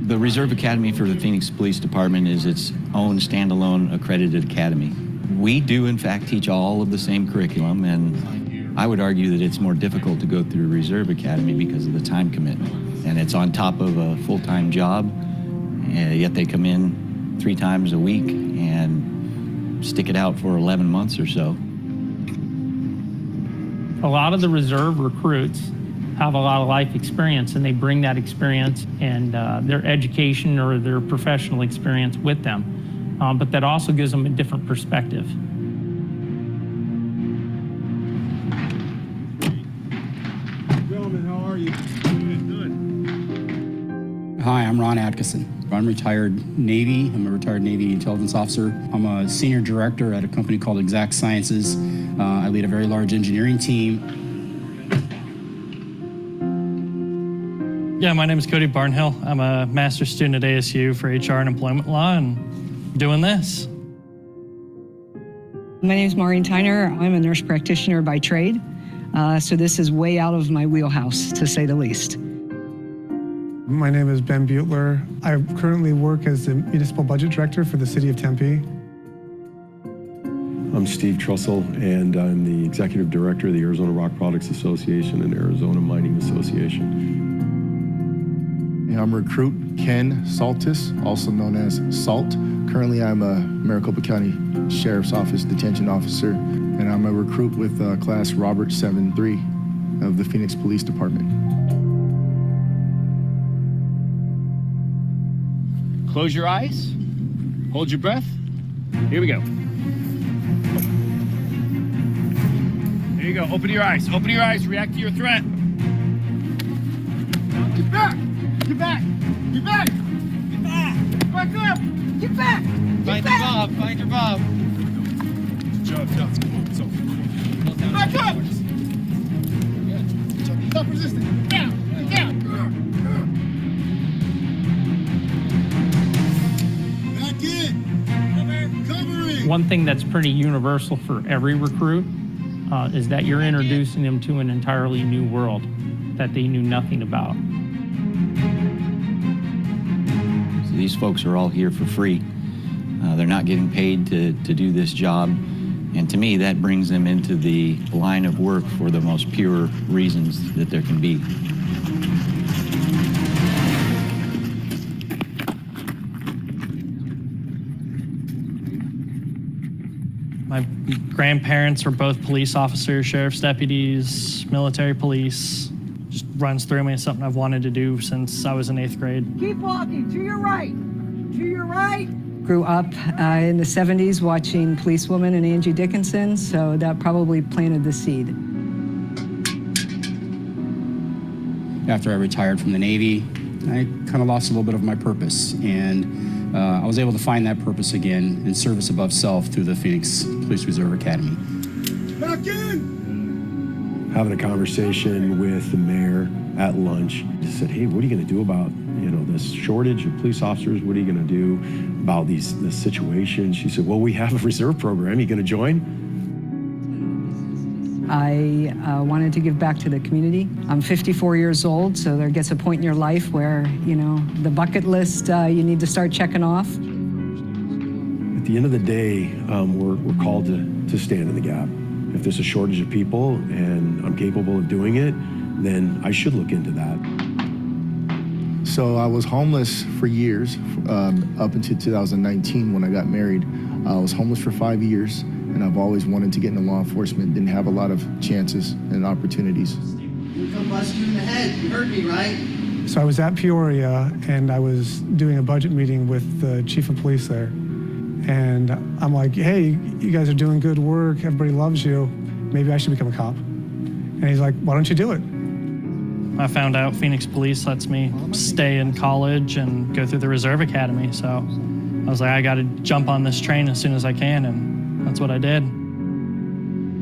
The Reserve Academy for the Phoenix Police Department is its own standalone accredited academy. We do, in fact, teach all of the same curriculum, and I would argue that it's more difficult to go through Reserve Academy because of the time commitment. And it's on top of a full-time job, yet they come in 3 times a week and stick it out for 11 months or so. A lot of the reserve recruits have a lot of life experience, and they bring that experience and their education or their professional experience with them. But that also gives them a different perspective. Gentlemen, how are you? Good. Hi, I'm Ron Atkinson. I'm retired Navy. I'm a retired Navy intelligence officer. I'm a senior director at a company called Exact Sciences. I lead a very large engineering team. Yeah, my name is Cody Barnhill. I'm a master's student at ASU for HR and employment law and doing this. My name is Maureen Tyner. I'm a nurse practitioner by trade. So this is way out of my wheelhouse, to say the least. My name is Ben Butler. I currently work as the municipal budget director for the city of Tempe. I'm Steve Trussell, and I'm the executive director of the Arizona Rock Products Association and Arizona Mining Association. I'm recruit Ken Saltis, also known as Salt. Currently, I'm a Maricopa County Sheriff's Office detention officer, and I'm a recruit with class Robert 7-3 of the Phoenix Police Department. Close your eyes, hold your breath. Here we go. There you go, open your eyes, react to your threat. Get back, get back, get back, get back, back up, get back, get back. Find your Bob. Jump, back up. Stop resisting, down. One thing that's pretty universal for every recruit is that you're introducing them to an entirely new world that they knew nothing about. So these folks are all here for free. They're not getting paid to do this job. And to me, that brings them into the line of work for the most pure reasons that there can be. My grandparents were both police officers, sheriff's deputies, military police. Just runs through me. It's something I've wanted to do since I was in 8th grade. Keep walking, to your right, to your right. Grew up in the 70s watching Policewoman and Angie Dickinson, so that probably planted the seed. After I retired from the Navy, I kind of lost a little bit of my purpose, and I was able to find that purpose again in service above self through the Phoenix Police Reserve Academy. Back in! Having a conversation with the mayor at lunch, just said, hey, what are you going to do about, this shortage of police officers? What are you going to do about this situation? She said, well, we have a reserve program. You going to join? I wanted to give back to the community. I'm 54 years old, so there gets a point in your life where, the bucket list you need to start checking off. At the end of the day, we're called to stand in the gap. If there's a shortage of people and I'm capable of doing it, then I should look into that. So I was homeless for years, up until 2019 when I got married. I was homeless for 5 years, and I've always wanted to get into law enforcement. Didn't have a lot of chances and opportunities. You come bust you in the head. You heard me, right? So I was at Peoria, and I was doing a budget meeting with the chief of police there. And I'm like, hey, you guys are doing good work. Everybody loves you. Maybe I should become a cop. And he's like, why don't you do it? I found out Phoenix Police lets me stay in college and go through the Reserve Academy. So I was like, I got to jump on this train as soon as I can, and that's what I did.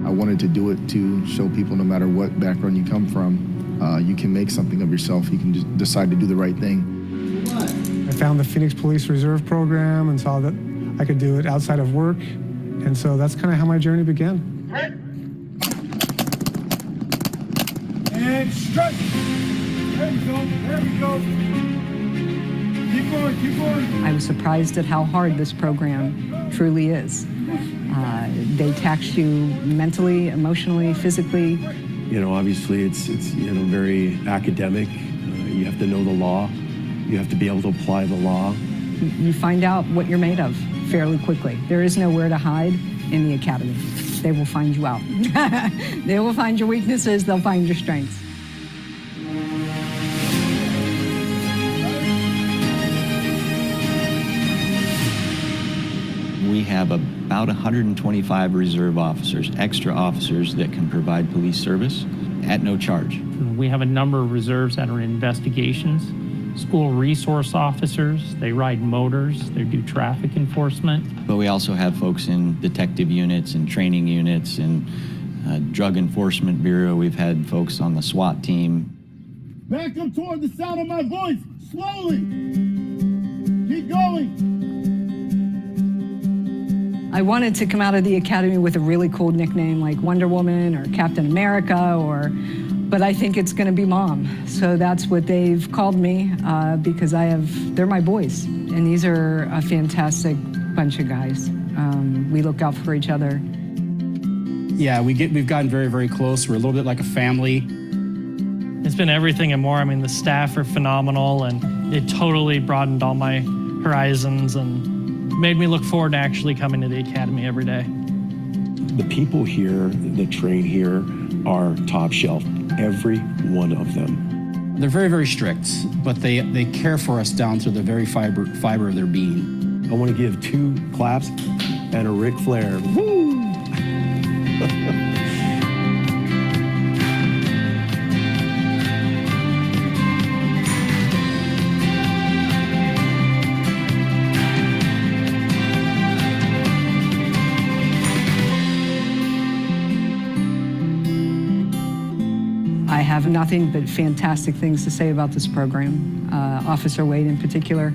I wanted to do it to show people no matter what background you come from, you can make something of yourself. You can just decide to do the right thing. I found the Phoenix Police Reserve Program and saw that I could do it outside of work. And so that's kind of how my journey began. And strike! There we go, there we go. Keep going, keep going. I was surprised at how hard this program truly is. They tax you mentally, emotionally, physically. Obviously it's very academic. You have to know the law. You have to be able to apply the law. you find out what you're made of fairly quickly. There is nowhere to hide in the academy. They will find you out. They will find your weaknesses, they'll find your strengths. We have about 125 reserve officers, extra officers that can provide police service at no charge. We have a number of reserves that are in investigations, school resource officers, they ride motors, they do traffic enforcement. But we also have folks in detective units and training units and Drug Enforcement Bureau. We've had folks on the SWAT team. Back up toward the sound of my voice, slowly. Keep going. I wanted to come out of the academy with a really cool nickname like Wonder Woman or Captain America, but I think it's going to be Mom. So that's what they've called me because they're my boys. And these are a fantastic bunch of guys. We look out for each other. Yeah, we've gotten very, very close. We're a little bit like a family. It's been everything and more. I mean, the staff are phenomenal, and it totally broadened all my horizons and made me look forward to actually coming to the academy every day. The people here that train here are top shelf, every one of them. They're very, very strict, but they care for us down to the very fiber of their being. I want to give 2 claps and a Ric Flair. Woo! I have nothing but fantastic things to say about this program. Officer Wade in particular,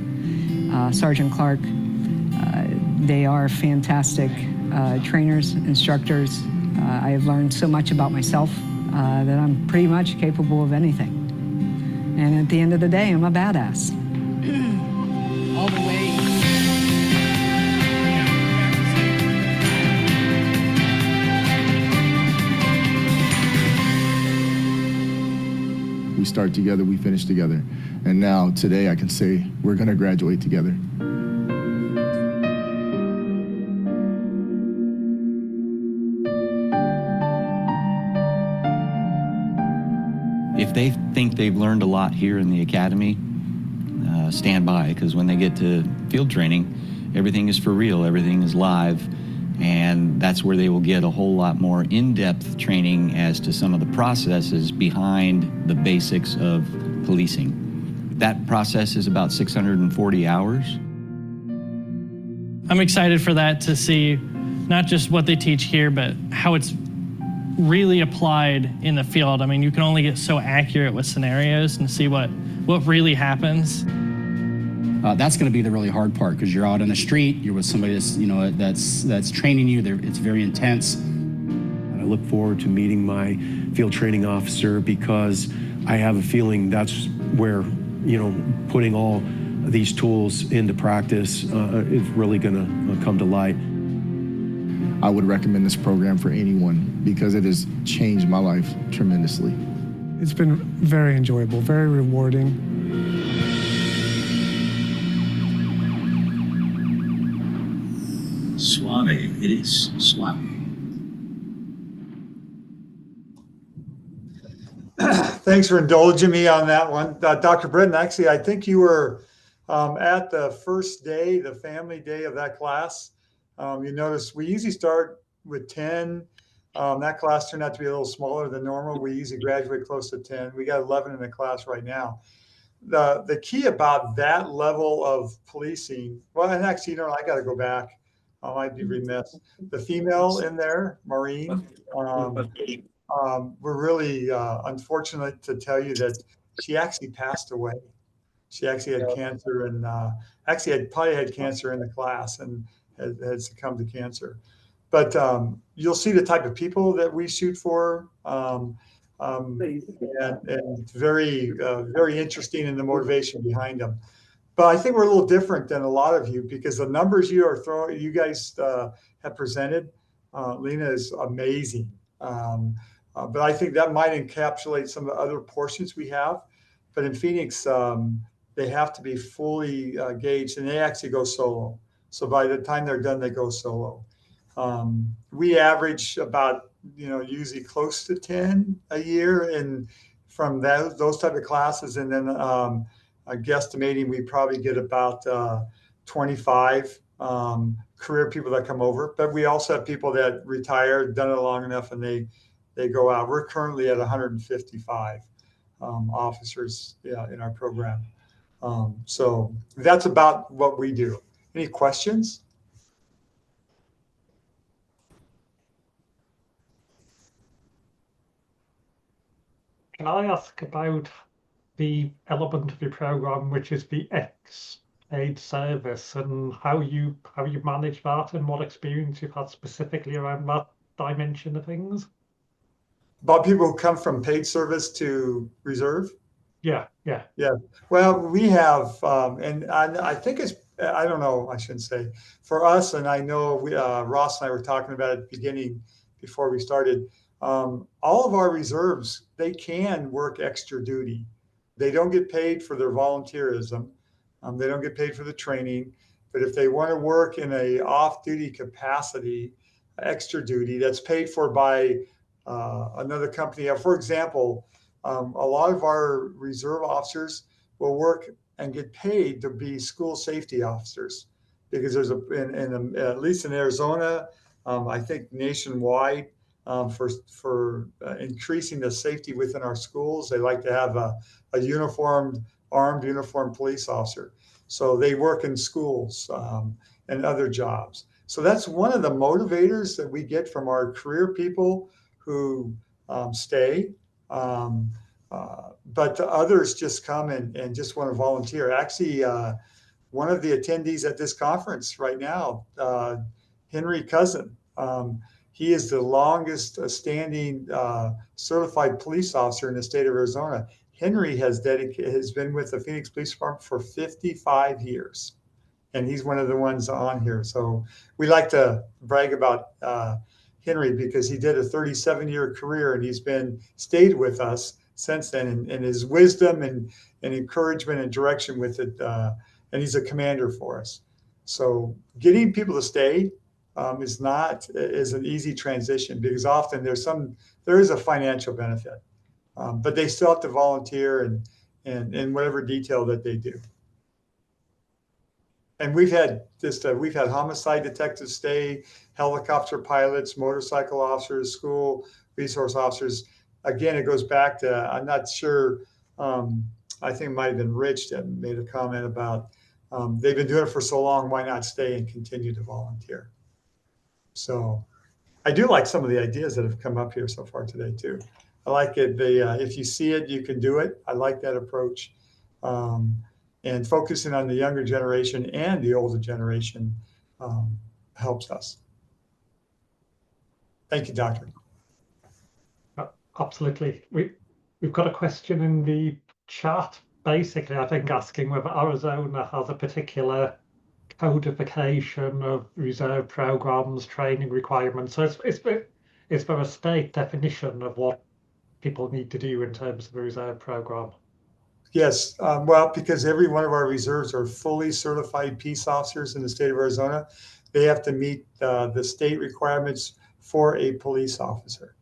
Sergeant Clark, they are fantastic trainers, instructors. I have learned so much about myself that I'm pretty much capable of anything. And at the end of the day, I'm a badass. All the way. We start together, we finish together. And now, today, I can say we're going to graduate together. If they think they've learned a lot here in the academy, stand by, because when they get to field training, everything is for real, everything is live, and that's where they will get a whole lot more in-depth training as to some of the processes behind the basics of policing. That process is about 640 hours. I'm excited for that, to see not just what they teach here, but how it's really applied in the field. I mean, you can only get so accurate with scenarios and see what really happens. That's going to be the really hard part, because you're out on the street, you're with somebody that's training you. It's very intense. I look forward to meeting my field training officer, because I have a feeling that's where, putting all these tools into practice is really going to come to light. I would recommend this program for anyone because it has changed my life tremendously. It's been very enjoyable, very rewarding. Suave, it is suave. Thanks for indulging me on that one. Dr. Britton, actually, I think you were at the first day, the family day of that class. You notice we usually start with 10. That class turned out to be a little smaller than normal. We usually graduate close to 10. We got 11 in the class right now. The key about that level of policing, well, and actually, I got to go back. I might be remiss. The female in there, Maureen, we're really unfortunate to tell you that she actually passed away. She actually had cancer, and probably had cancer in the class and had succumbed to cancer. But you'll see the type of people that we shoot for, and very, very interesting in the motivation behind them. But I think we're a little different than a lot of you, because the numbers you guys have presented, Lena, is amazing. But I think that might encapsulate some of the other portions we have. But in Phoenix, they have to be fully engaged, and they actually go solo. So by the time they're done, they go solo. We average about, usually close to 10 a year, and from those type of classes, and then guesstimating we probably get about 25 career people that come over. But we also have people that retire, done it long enough, and they go out. We're currently at 155 officers in our program. So that's about what we do. Any questions? Can I ask about the element of your program, which is the ex-paid service, and how you manage that, and what experience you've had specifically around that dimension of things? About people who come from paid service to reserve? Yeah. Well, we have, and I think I don't know, I shouldn't say, for us, and I know Ross and I were talking about it at the beginning before we started, all of our reserves, they can work extra duty. They don't get paid for their volunteerism. They don't get paid for the training. But if they want to work in a off-duty capacity, extra duty, that's paid for by another company. For example, a lot of our reserve officers will work and get paid to be school safety officers, because there's at least in Arizona, I think nationwide, for increasing the safety within our schools, they like to have a armed uniformed police officer. So they work in schools and other jobs. So that's one of the motivators that we get from our career people who stay. But the others just come and just want to volunteer. Actually, one of the attendees at this conference right now, Henry Cousin, he is the longest standing certified police officer in the state of Arizona. Henry has been with the Phoenix Police Department for 55 years. And he's one of the ones on here. So we like to brag about Henry, because he did a 37-year career, and he's stayed with us since then, and his wisdom and encouragement and direction with it. And he's a commander for us. So getting people to stay is an easy transition, because often there is a financial benefit, but they still have to volunteer and in whatever detail that they do. And we've had homicide detectives stay, helicopter pilots, motorcycle officers, school resource officers. Again, it goes back to, I'm not sure, I think it might have been Rich that made a comment about they've been doing it for so long, why not stay and continue to volunteer? So I do like some of the ideas that have come up here so far today too. I like it. If you see it, you can do it. I like that approach. And focusing on the younger generation and the older generation helps us. Thank you, Doctor. Absolutely. We've got a question in the chat, basically, I think, asking whether Arizona has a particular codification of reserve programs, training requirements. So it's for a state definition of what people need to do in terms of a reserve program. Yes, well, because every one of our reserves are fully certified peace officers in the state of Arizona, they have to meet the state requirements for a police officer.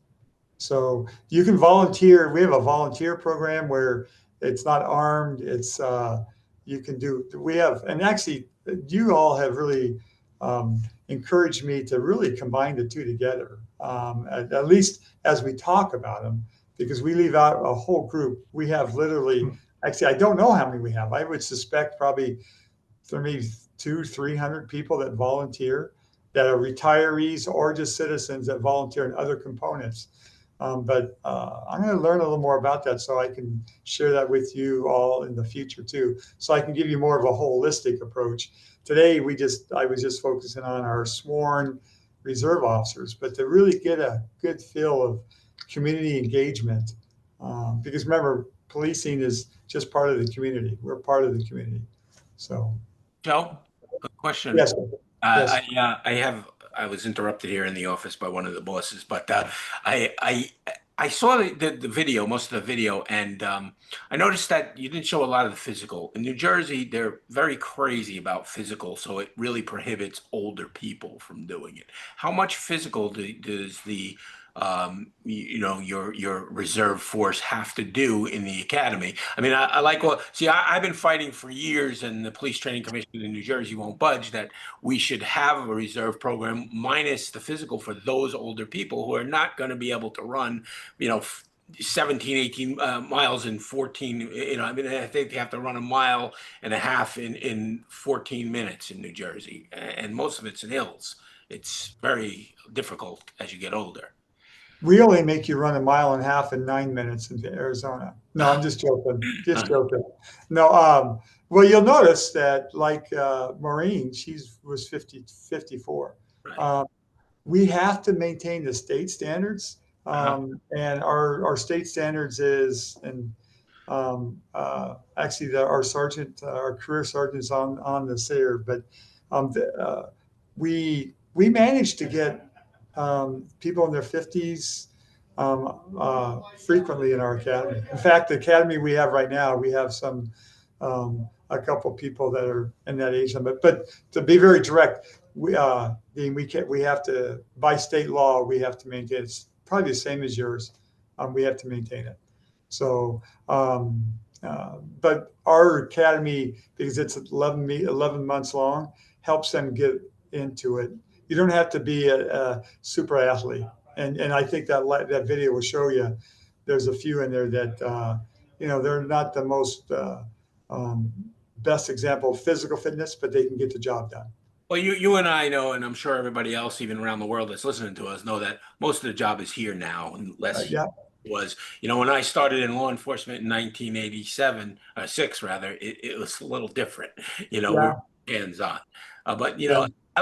So you can volunteer. We have a volunteer program where it's not armed. It's you can do. We have, and actually, you all have really encouraged me to really combine the two together, at least as we talk about them, because we leave out a whole group. We have literally. Actually, I don't know how many we have. I would suspect probably maybe 200-300 people that volunteer, that are retirees or just citizens that volunteer in other components. But I'm going to learn a little more about that, so I can share that with you all in the future too. So I can give you more of a holistic approach. Today, I was just focusing on our sworn reserve officers, but to really get a good feel of community engagement, because remember, policing is just part of the community. We're part of the community. So, Joe, a question. Yes. I was interrupted here in the office by one of the bosses, but I I saw the video, most of the video, and I noticed that you didn't show a lot of the physical. In New Jersey, they're very crazy about physical, so it really prohibits older people from doing it. How much physical does the your reserve force have to do in the academy? I mean, I like I've been fighting for years, and the Police Training Commission in New Jersey won't budge that we should have a reserve program minus the physical for those older people who are not going to be able to run, 17, 18 miles in 14, I mean, I think they have to run a mile and a half in 14 minutes in New Jersey, and most of it's in hills. It's very difficult as you get older. We only make you run a mile and a half in 9 minutes in Arizona. No, I'm just joking. Just joking. No, well, you'll notice that like Maureen, was 54. Right. We have to maintain the state standards. And our state standards is, and actually our sergeant, our career sergeant's on this here, but we managed to get people in their 50s frequently in our academy. In fact, the academy we have right now, we have a couple people that are in that age limit. But to be very direct, we have to, by state law, we have to maintain. It's probably the same as yours. We have to maintain it. So, but our academy, because it's 11 months long, helps them get into it. You don't have to be a super athlete. And I think that video will show you there's a few in there that, they're not the most best example of physical fitness, but they can get the job done. Well, you and I know, and I'm sure everybody else, even around the world that's listening to us, know that most of the job is here now, and less was. When I started in law enforcement in 1987, six rather, it was a little different. We're hands-on, but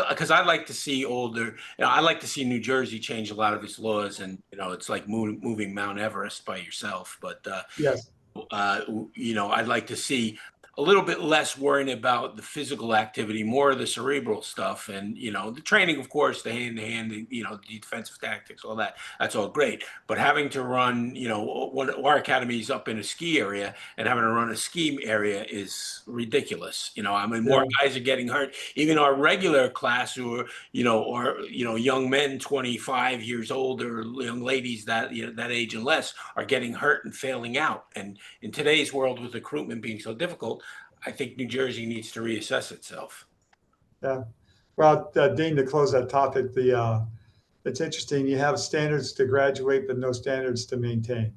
because I'd like to see older. I'd like to see New Jersey change a lot of its laws, and it's like moving Mount Everest by yourself. But yes, I'd like to see a little bit less worrying about the physical activity, more of the cerebral stuff, and the training, of course, the hand-to-hand, the defensive tactics, all that. That's all great, but having to run, one of our academies up in a ski area, and having to run a ski area is ridiculous. More guys are getting hurt. Even our regular class, who are young men, 25 years old, or young ladies that age and less, are getting hurt and failing out. And in today's world, with recruitment being so difficult, I think New Jersey needs to reassess itself. Yeah. Well, Dean, to close that topic, it's interesting. You have standards to graduate, but no standards to maintain.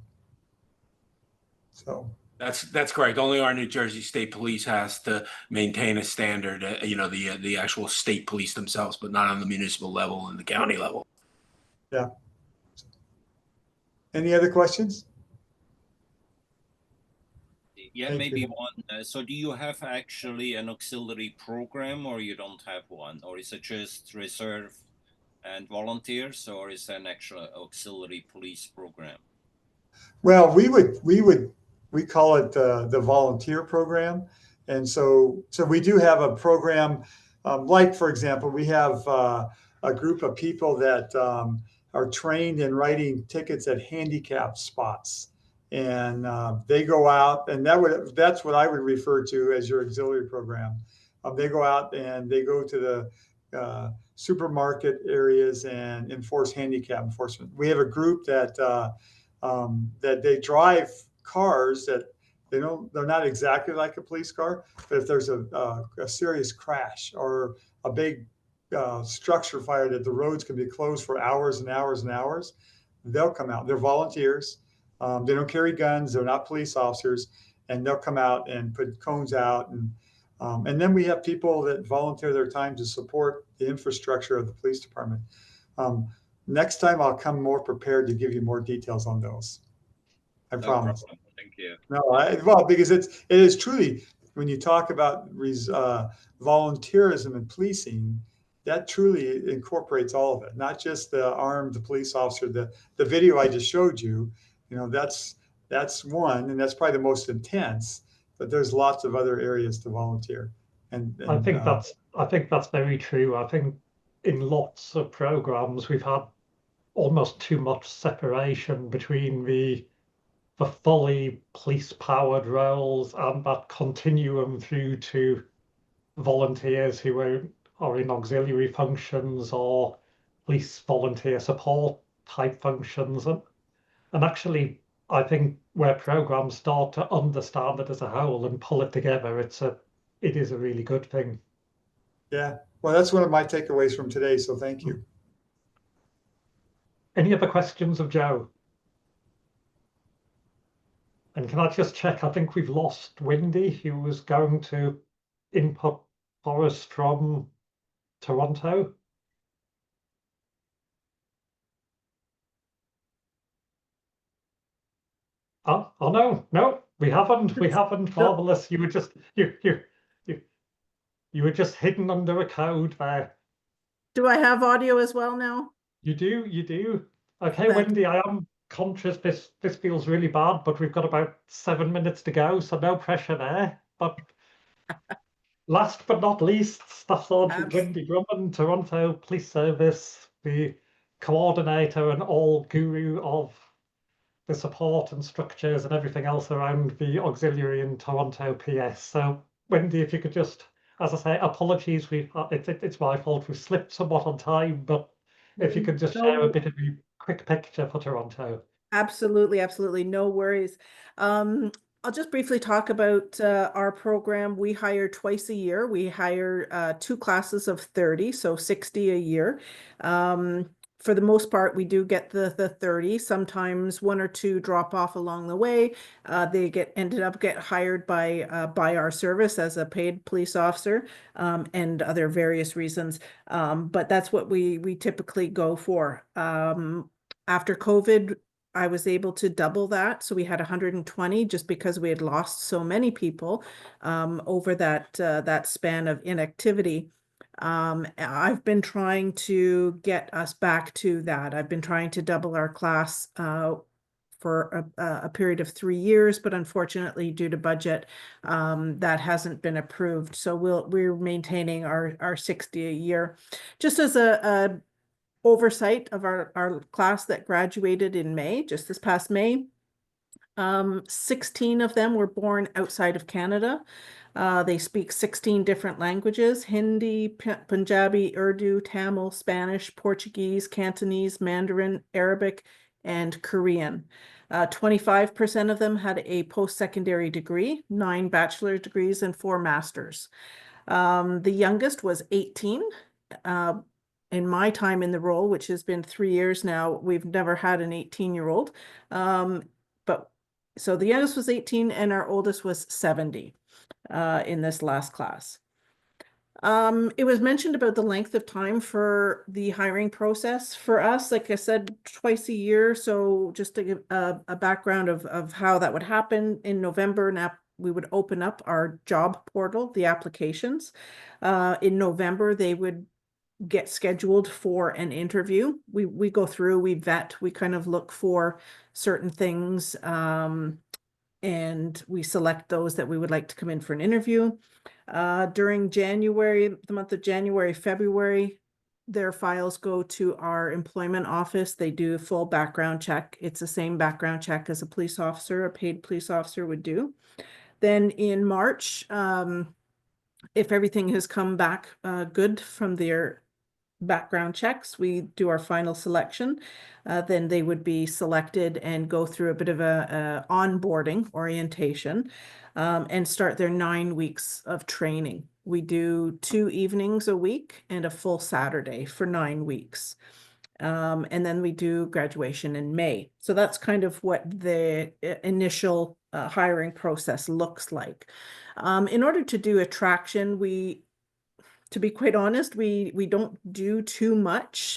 So that's correct. Only our New Jersey State Police has to maintain a standard. The actual state police themselves, but not on the municipal level and the county level. Yeah. Any other questions? Yeah, maybe one. So do you have actually an auxiliary program, or you don't have one? Or is it just reserve and volunteers, or is it an actual auxiliary police program? Well, we call it the volunteer program. And so we do have a program, like, for example, we have a group of people that are trained in writing tickets at handicapped spots. And they go out, and that's what I would refer to as your auxiliary program. They go out and they go to the supermarket areas and enforce handicap enforcement. We have a group that they drive cars that they're not exactly like a police car, but if there's a serious crash or a big structure fire that the roads can be closed for hours and hours and hours, they'll come out. They're volunteers. They don't carry guns. They're not police officers, and they'll come out and put cones out. And then we have people that volunteer their time to support the infrastructure of the police department. Next time I'll come more prepared to give you more details on those. I promise. Problem. Thank you. No, because it is truly, when you talk about volunteerism and policing, that truly incorporates all of it, not just the armed police officer. The video I just showed you, that's one, and that's probably the most intense, but there's lots of other areas to volunteer. And I think that's very true. I think in lots of programs we've had almost too much separation between the fully police-powered roles and that continuum through to volunteers who are in auxiliary functions or police volunteer support type functions. And actually, I think where programs start to understand it as a whole and pull it together, it is a really good thing. Yeah, well, that's one of my takeaways from today, so thank you. Any other questions of Joe? And can I just check, I think we've lost Wendy, who was going to input for us from Toronto. Oh no, we haven't. Marvelous. You were just you were just hidden under a code there. Do I have audio as well now? You do. Okay, Wendy, I am conscious this feels really bad, but we've got about 7 minutes to go, so no pressure there. But last but not least, Staff Sergeant Wendy Drummond, Toronto Police Service, the coordinator and all guru of the support and structures and everything else around the auxiliary in Toronto PS. So Wendy, if you could just, as I say, apologies, it's my fault, we slipped somewhat on time, but if you could just share a bit of a quick picture for Toronto. Absolutely, no worries. I'll just briefly talk about our program. We hire twice a year. We hire 2 classes of 30, so 60 a year. For the most part, we do get the 30. Sometimes 1 or 2 drop off along the way. They ended up get hired by our service as a paid police officer, and other various reasons. But that's what we typically go for. After COVID, I was able to double that. So we had 120 just because we had lost so many people over that span of inactivity. I've been trying to get us back to that. I've been trying to double our class for a period of 3 years, but unfortunately, due to budget, that hasn't been approved. So we're maintaining our 60 a year. Just as a oversight of our class that graduated in May, just this past May. 16 of them were born outside of Canada. They speak 16 different languages: Hindi, Punjabi, Urdu, Tamil, Spanish, Portuguese, Cantonese, Mandarin, Arabic, and Korean. 25% of them had a post-secondary degree, 9 bachelor's degrees, and 4 masters. The youngest was 18. In my time in the role, which has been 3 years now, we've never had an 18-year-old. But so the youngest was 18 and our oldest was 70 in this last class. It was mentioned about the length of time for the hiring process. For us, like I said, twice a year. So just to give a background of how that would happen, in November, now we would open up our job portal, the applications. In November, they would get scheduled for an interview. We go through, we vet, we kind of look for certain things, and we select those that we would like to come in for an interview. During January, the month of January, February, their files go to our employment office. They do a full background check. It's the same background check as a police officer, a paid police officer would do. Then in March, if everything has come back good from their background checks, we do our final selection. Then they would be selected and go through a bit of a onboarding orientation, and start their 9 weeks of training. We do 2 evenings a week and a full Saturday for 9 weeks. And then we do graduation in May. So that's kind of what the initial hiring process looks like. In order to do attraction, to be quite honest, we don't do too much,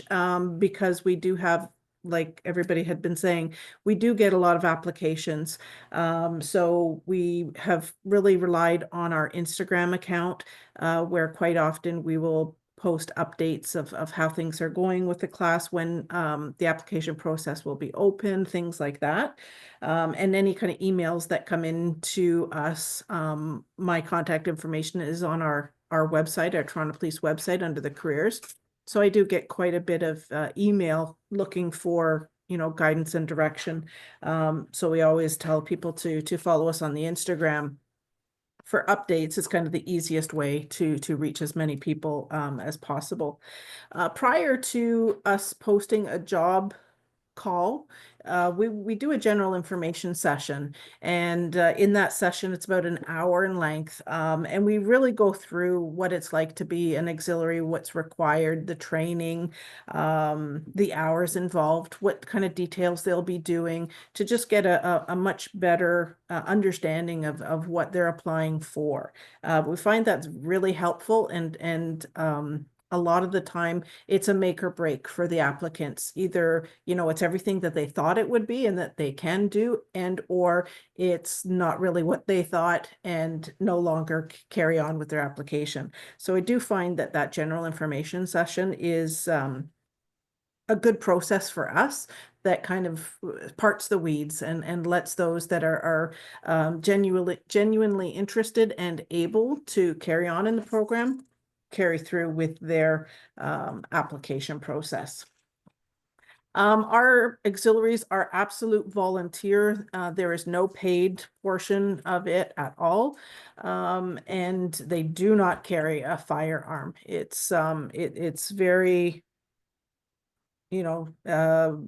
because we do have, like everybody had been saying, we do get a lot of applications. So we have really relied on our Instagram account, where quite often we will post updates of how things are going with the class, when the application process will be open, things like that. And any kind of emails that come in to us. My contact information is on our website, our Toronto Police website, under the careers. So I do get quite a bit of email looking for, you know, guidance and direction. So we always tell people to follow us on the Instagram for updates. It's kind of the easiest way to reach as many people as possible. Prior to us posting a job call, we do a general information session, and in that session it's about an hour in length, and we really go through what it's like to be an auxiliary, what's required, the training, the hours involved, what kind of details they'll be doing, to just get a much better understanding of what they're applying for. We find that's really helpful, and a lot of the time it's a make or break for the applicants. Either, you know, it's everything that they thought it would be and that they can do, and or it's not really what they thought and no longer carry on with their application. So I do find that that general information session is a good process for us, that kind of parts the weeds and lets those that are genuinely interested and able to carry on in the program carry through with their application process. Our auxiliaries are absolute volunteer. There is no paid portion of it at all, and they do not carry a firearm. It's very, you know,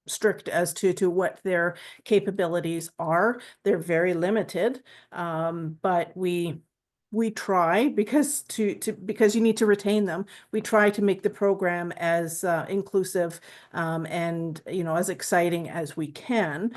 strict as to what their capabilities are. They're very limited, but we try, because because you need to retain them. We try to make the program as inclusive and, you know, as exciting as we can.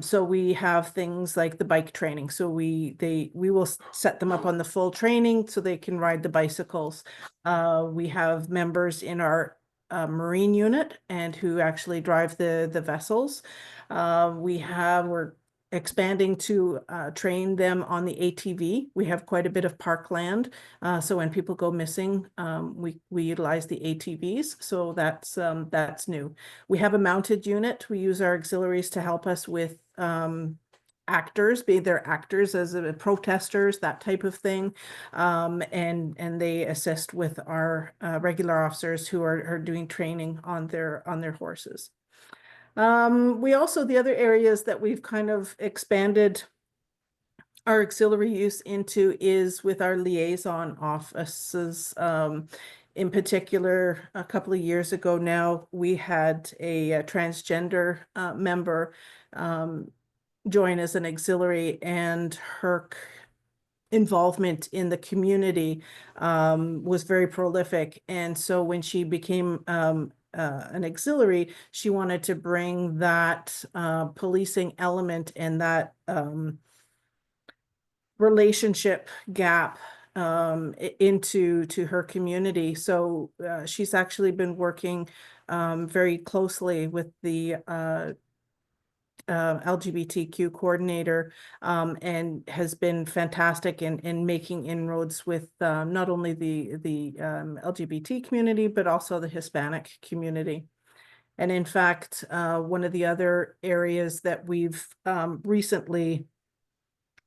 So we have things like the bike training. So we will set them up on the full training so they can ride the bicycles. We have members in our marine unit and who actually drive the vessels. We're expanding to train them on the ATV. We have quite a bit of parkland, so when people go missing, we utilize the ATVs. So that's new. We have a mounted unit. We use our auxiliaries to help us with actors, be their actors as protesters, that type of thing, and they assist with our regular officers who are doing training on their horses. We also, the other areas that we've kind of expanded our auxiliary use into is with our liaison offices. In particular, a couple of years ago now, we had a transgender member join as an auxiliary, and her involvement in the community was very prolific. And so when she became an auxiliary, she wanted to bring that policing element and that relationship gap into her community. So she's actually been working very closely with the LGBTQ coordinator, and has been fantastic in making inroads with not only the LGBT community, but also the Hispanic community. And in fact, one of the other areas that we've recently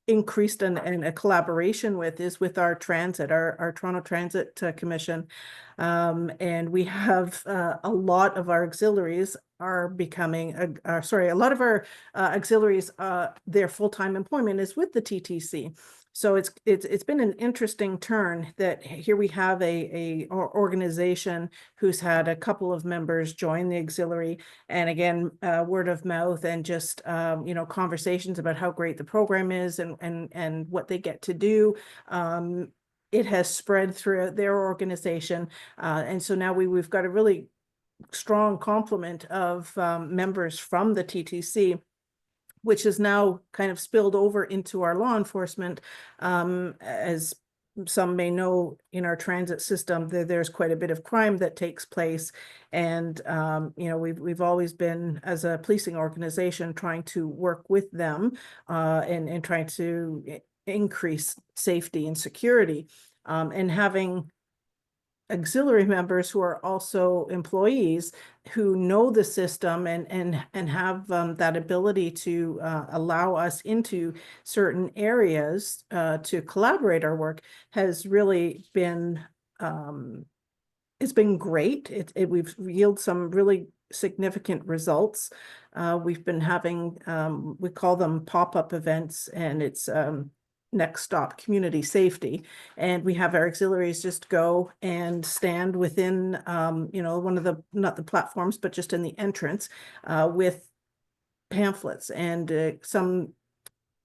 increased in a collaboration with is with our transit, our Toronto Transit Commission. And we have a lot of our auxiliaries are becoming, a lot of our auxiliaries, their full-time employment is with the TTC. So it's been an interesting turn that here we have a organization who's had a couple of members join the auxiliary, and again, word of mouth and just you know, conversations about how great the program is and what they get to do. It has spread throughout their organization, and so now we've got a really strong complement of members from the TTC, which is now kind of spilled over into our law enforcement. As some may know, in our transit system, there's quite a bit of crime that takes place. And, you know, we've always been, as a policing organization, trying to work with them and trying to increase safety and security. And having auxiliary members who are also employees who know the system and have that ability to allow us into certain areas to collaborate our work has really been it's been great. We've yielded some really significant results. We've been having, we call them pop-up events, and it's next stop community safety. And we have our auxiliaries just go and stand within, one of the, not the platforms, but just in the entrance with pamphlets. And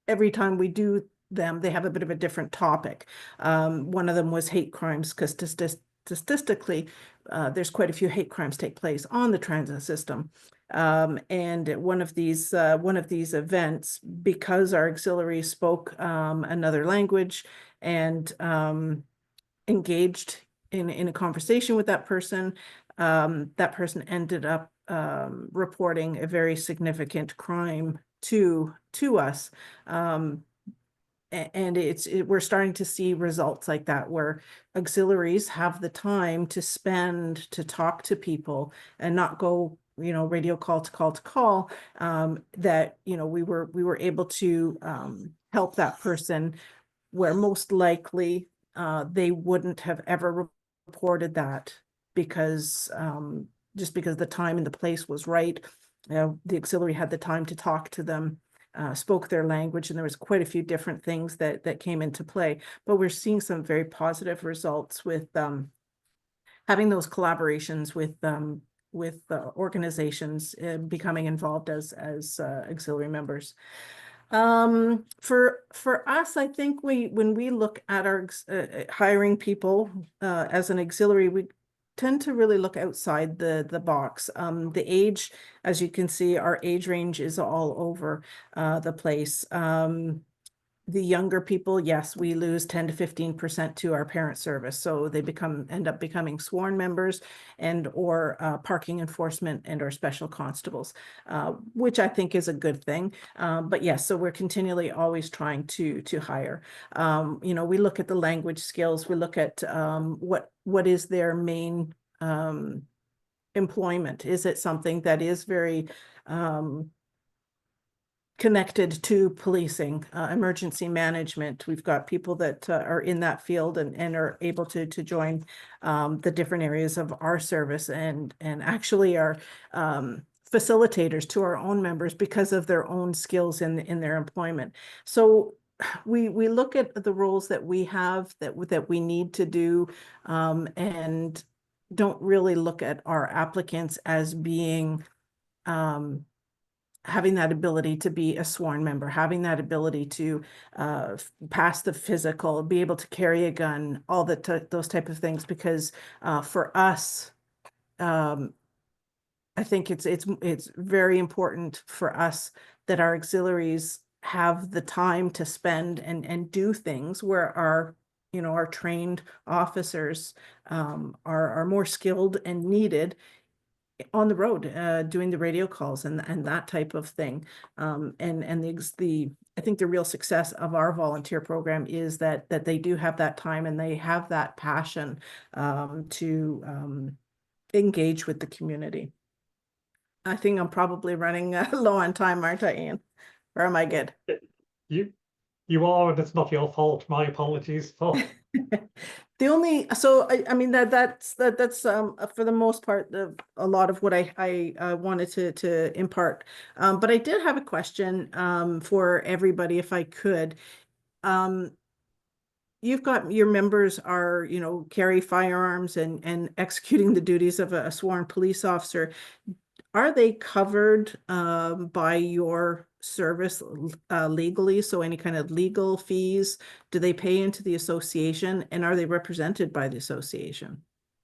every time we do them, they have a bit of a different topic. One of them was hate crimes, because statistically, there's quite a few hate crimes take place on the transit system. And one of these events, because our auxiliary spoke another language and engaged in a conversation with that person ended up reporting a very significant crime to us. And we're starting to see results like that, where auxiliaries have the time to spend to talk to people and not go, radio call to call to call, that, we were able to help that person, where most likely they wouldn't have ever reported that, because just because the time and the place was right. The auxiliary had the time to talk to them, spoke their language, and there was quite a few different things that came into play. But we're seeing some very positive results with having those collaborations with organizations becoming involved as auxiliary members. For us, I think when we look at our hiring people as an auxiliary, we tend to really look outside the box. The age, as you can see, our age range is all over the place. The younger people, yes, we lose 10 to 15% to our parent service. So they end up becoming sworn members or parking enforcement and or special constables, which I think is a good thing. But yes, so we're continually always trying to hire. We look at the language skills, we look at what is their main employment. Is it something that is very connected to policing, emergency management? We've got people that are in that field and are able to join the different areas of our service and actually are facilitators to our own members because of their own skills in their employment. So we look at the roles that we have that we need to do, and don't really look at our applicants as being having that ability to be a sworn member, having that ability to pass the physical, be able to carry a gun, all those type of things. Because for us, I think it's very important for us that our auxiliaries have the time to spend and do things where our trained officers are more skilled and needed on the road, doing the radio calls and that type of thing. I think the real success of our volunteer program is that they do have that time and they have that passion to engage with the community. I think I'm probably running low on time, aren't I, Ian? Or am I good? You are, and it's not your fault. My apologies. I mean that's for the most part a lot of what I wanted to impart. But I did have a question for everybody, if I could. You've got your members are, carry firearms and executing the duties of a sworn police officer. Are they covered by your service legally? So any kind of legal fees, do they pay into the association, and are they represented by the association?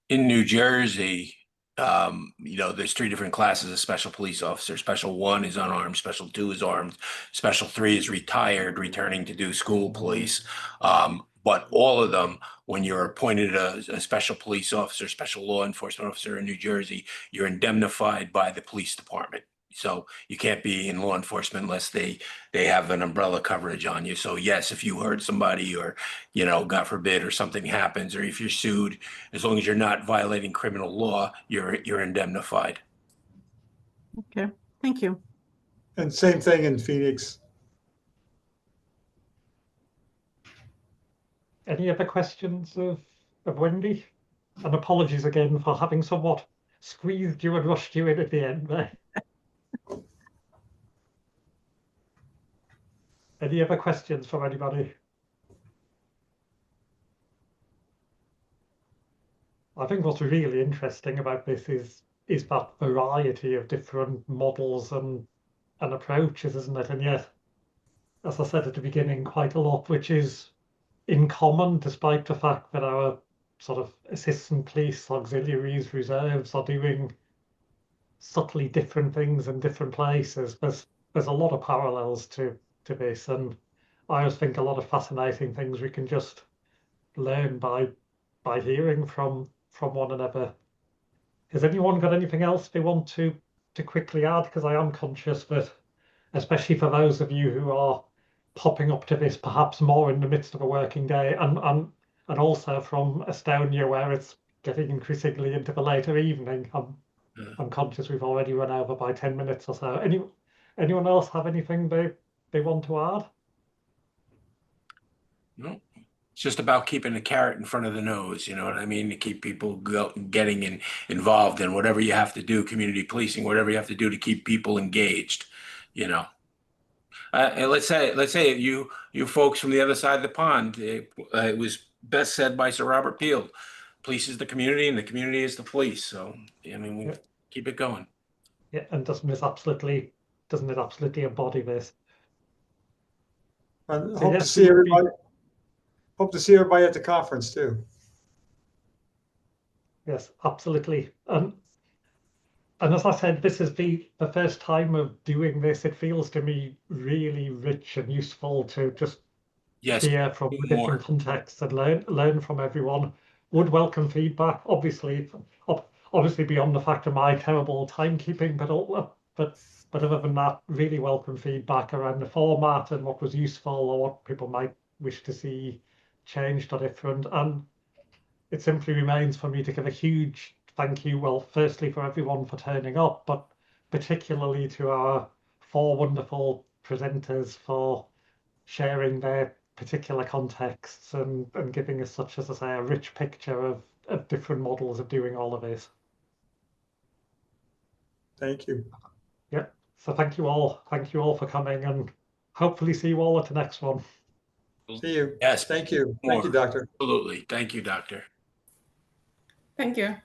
In New Jersey, there's 3 different classes of special police officer. Special 1 is unarmed, Special 2 is armed, Special 3 is retired, returning to do school police. But all of them, when you're appointed a special police officer, special law enforcement officer in New Jersey, you're indemnified by the police department. So you can't be in law enforcement unless they have an umbrella coverage on you. So yes, if you hurt somebody or, God forbid, or something happens, or if you're sued, as long as you're not violating criminal law, you're indemnified. Okay, thank you. And same thing in Phoenix. Any other questions of Wendy? And apologies again for having somewhat squeezed you and rushed you in at the end there. Any other questions from anybody? I think what's really interesting about this is that variety of different models and approaches, isn't it? And yet, as I said at the beginning, quite a lot which is in common, despite the fact that our sort of assistant police, auxiliaries, reserves are doing subtly different things in different places. There's a lot of parallels to this, and I always think a lot of fascinating things we can just learn by hearing from one another. Has anyone got anything else they want to quickly add? Because I am conscious that, especially for those of you who are popping up to this perhaps more in the midst of a working day, and also from Estonia, where it's getting increasingly into the later evening, I'm conscious we've already run over by 10 minutes or so. Anyone else have anything they want to add? No, it's just about keeping the carrot in front of the nose. You know what I mean? To keep people getting involved in whatever you have to do, community policing, whatever you have to do to keep people engaged. You know, and let's say you folks from the other side of the pond. It was best said by Sir Robert Peel: "Police is the community, and the community is the police." So I mean, we keep it going. Yeah, and doesn't it absolutely embody this? And So hope yes, to see everybody. Hope to see everybody at the conference too. Yes, absolutely. And as I said, this is the first time of doing this. It feels to me really rich and useful to just hear from the different contexts and learn from everyone. Would welcome feedback, obviously beyond the fact of my terrible timekeeping, but other than that, really welcome feedback around the format and what was useful or what people might wish to see changed or different. And it simply remains for me to give a huge thank you, well, firstly for everyone for turning up, but particularly to our 4 wonderful presenters for sharing their particular contexts and giving us such, as I say, a rich picture of different models of doing all of this. Thank you. Yeah, so thank you all for coming, and hopefully see you all at the next one. See you. Yes. Thank you. Thank you, Doctor. Absolutely. Thank you, Doctor. Thank you.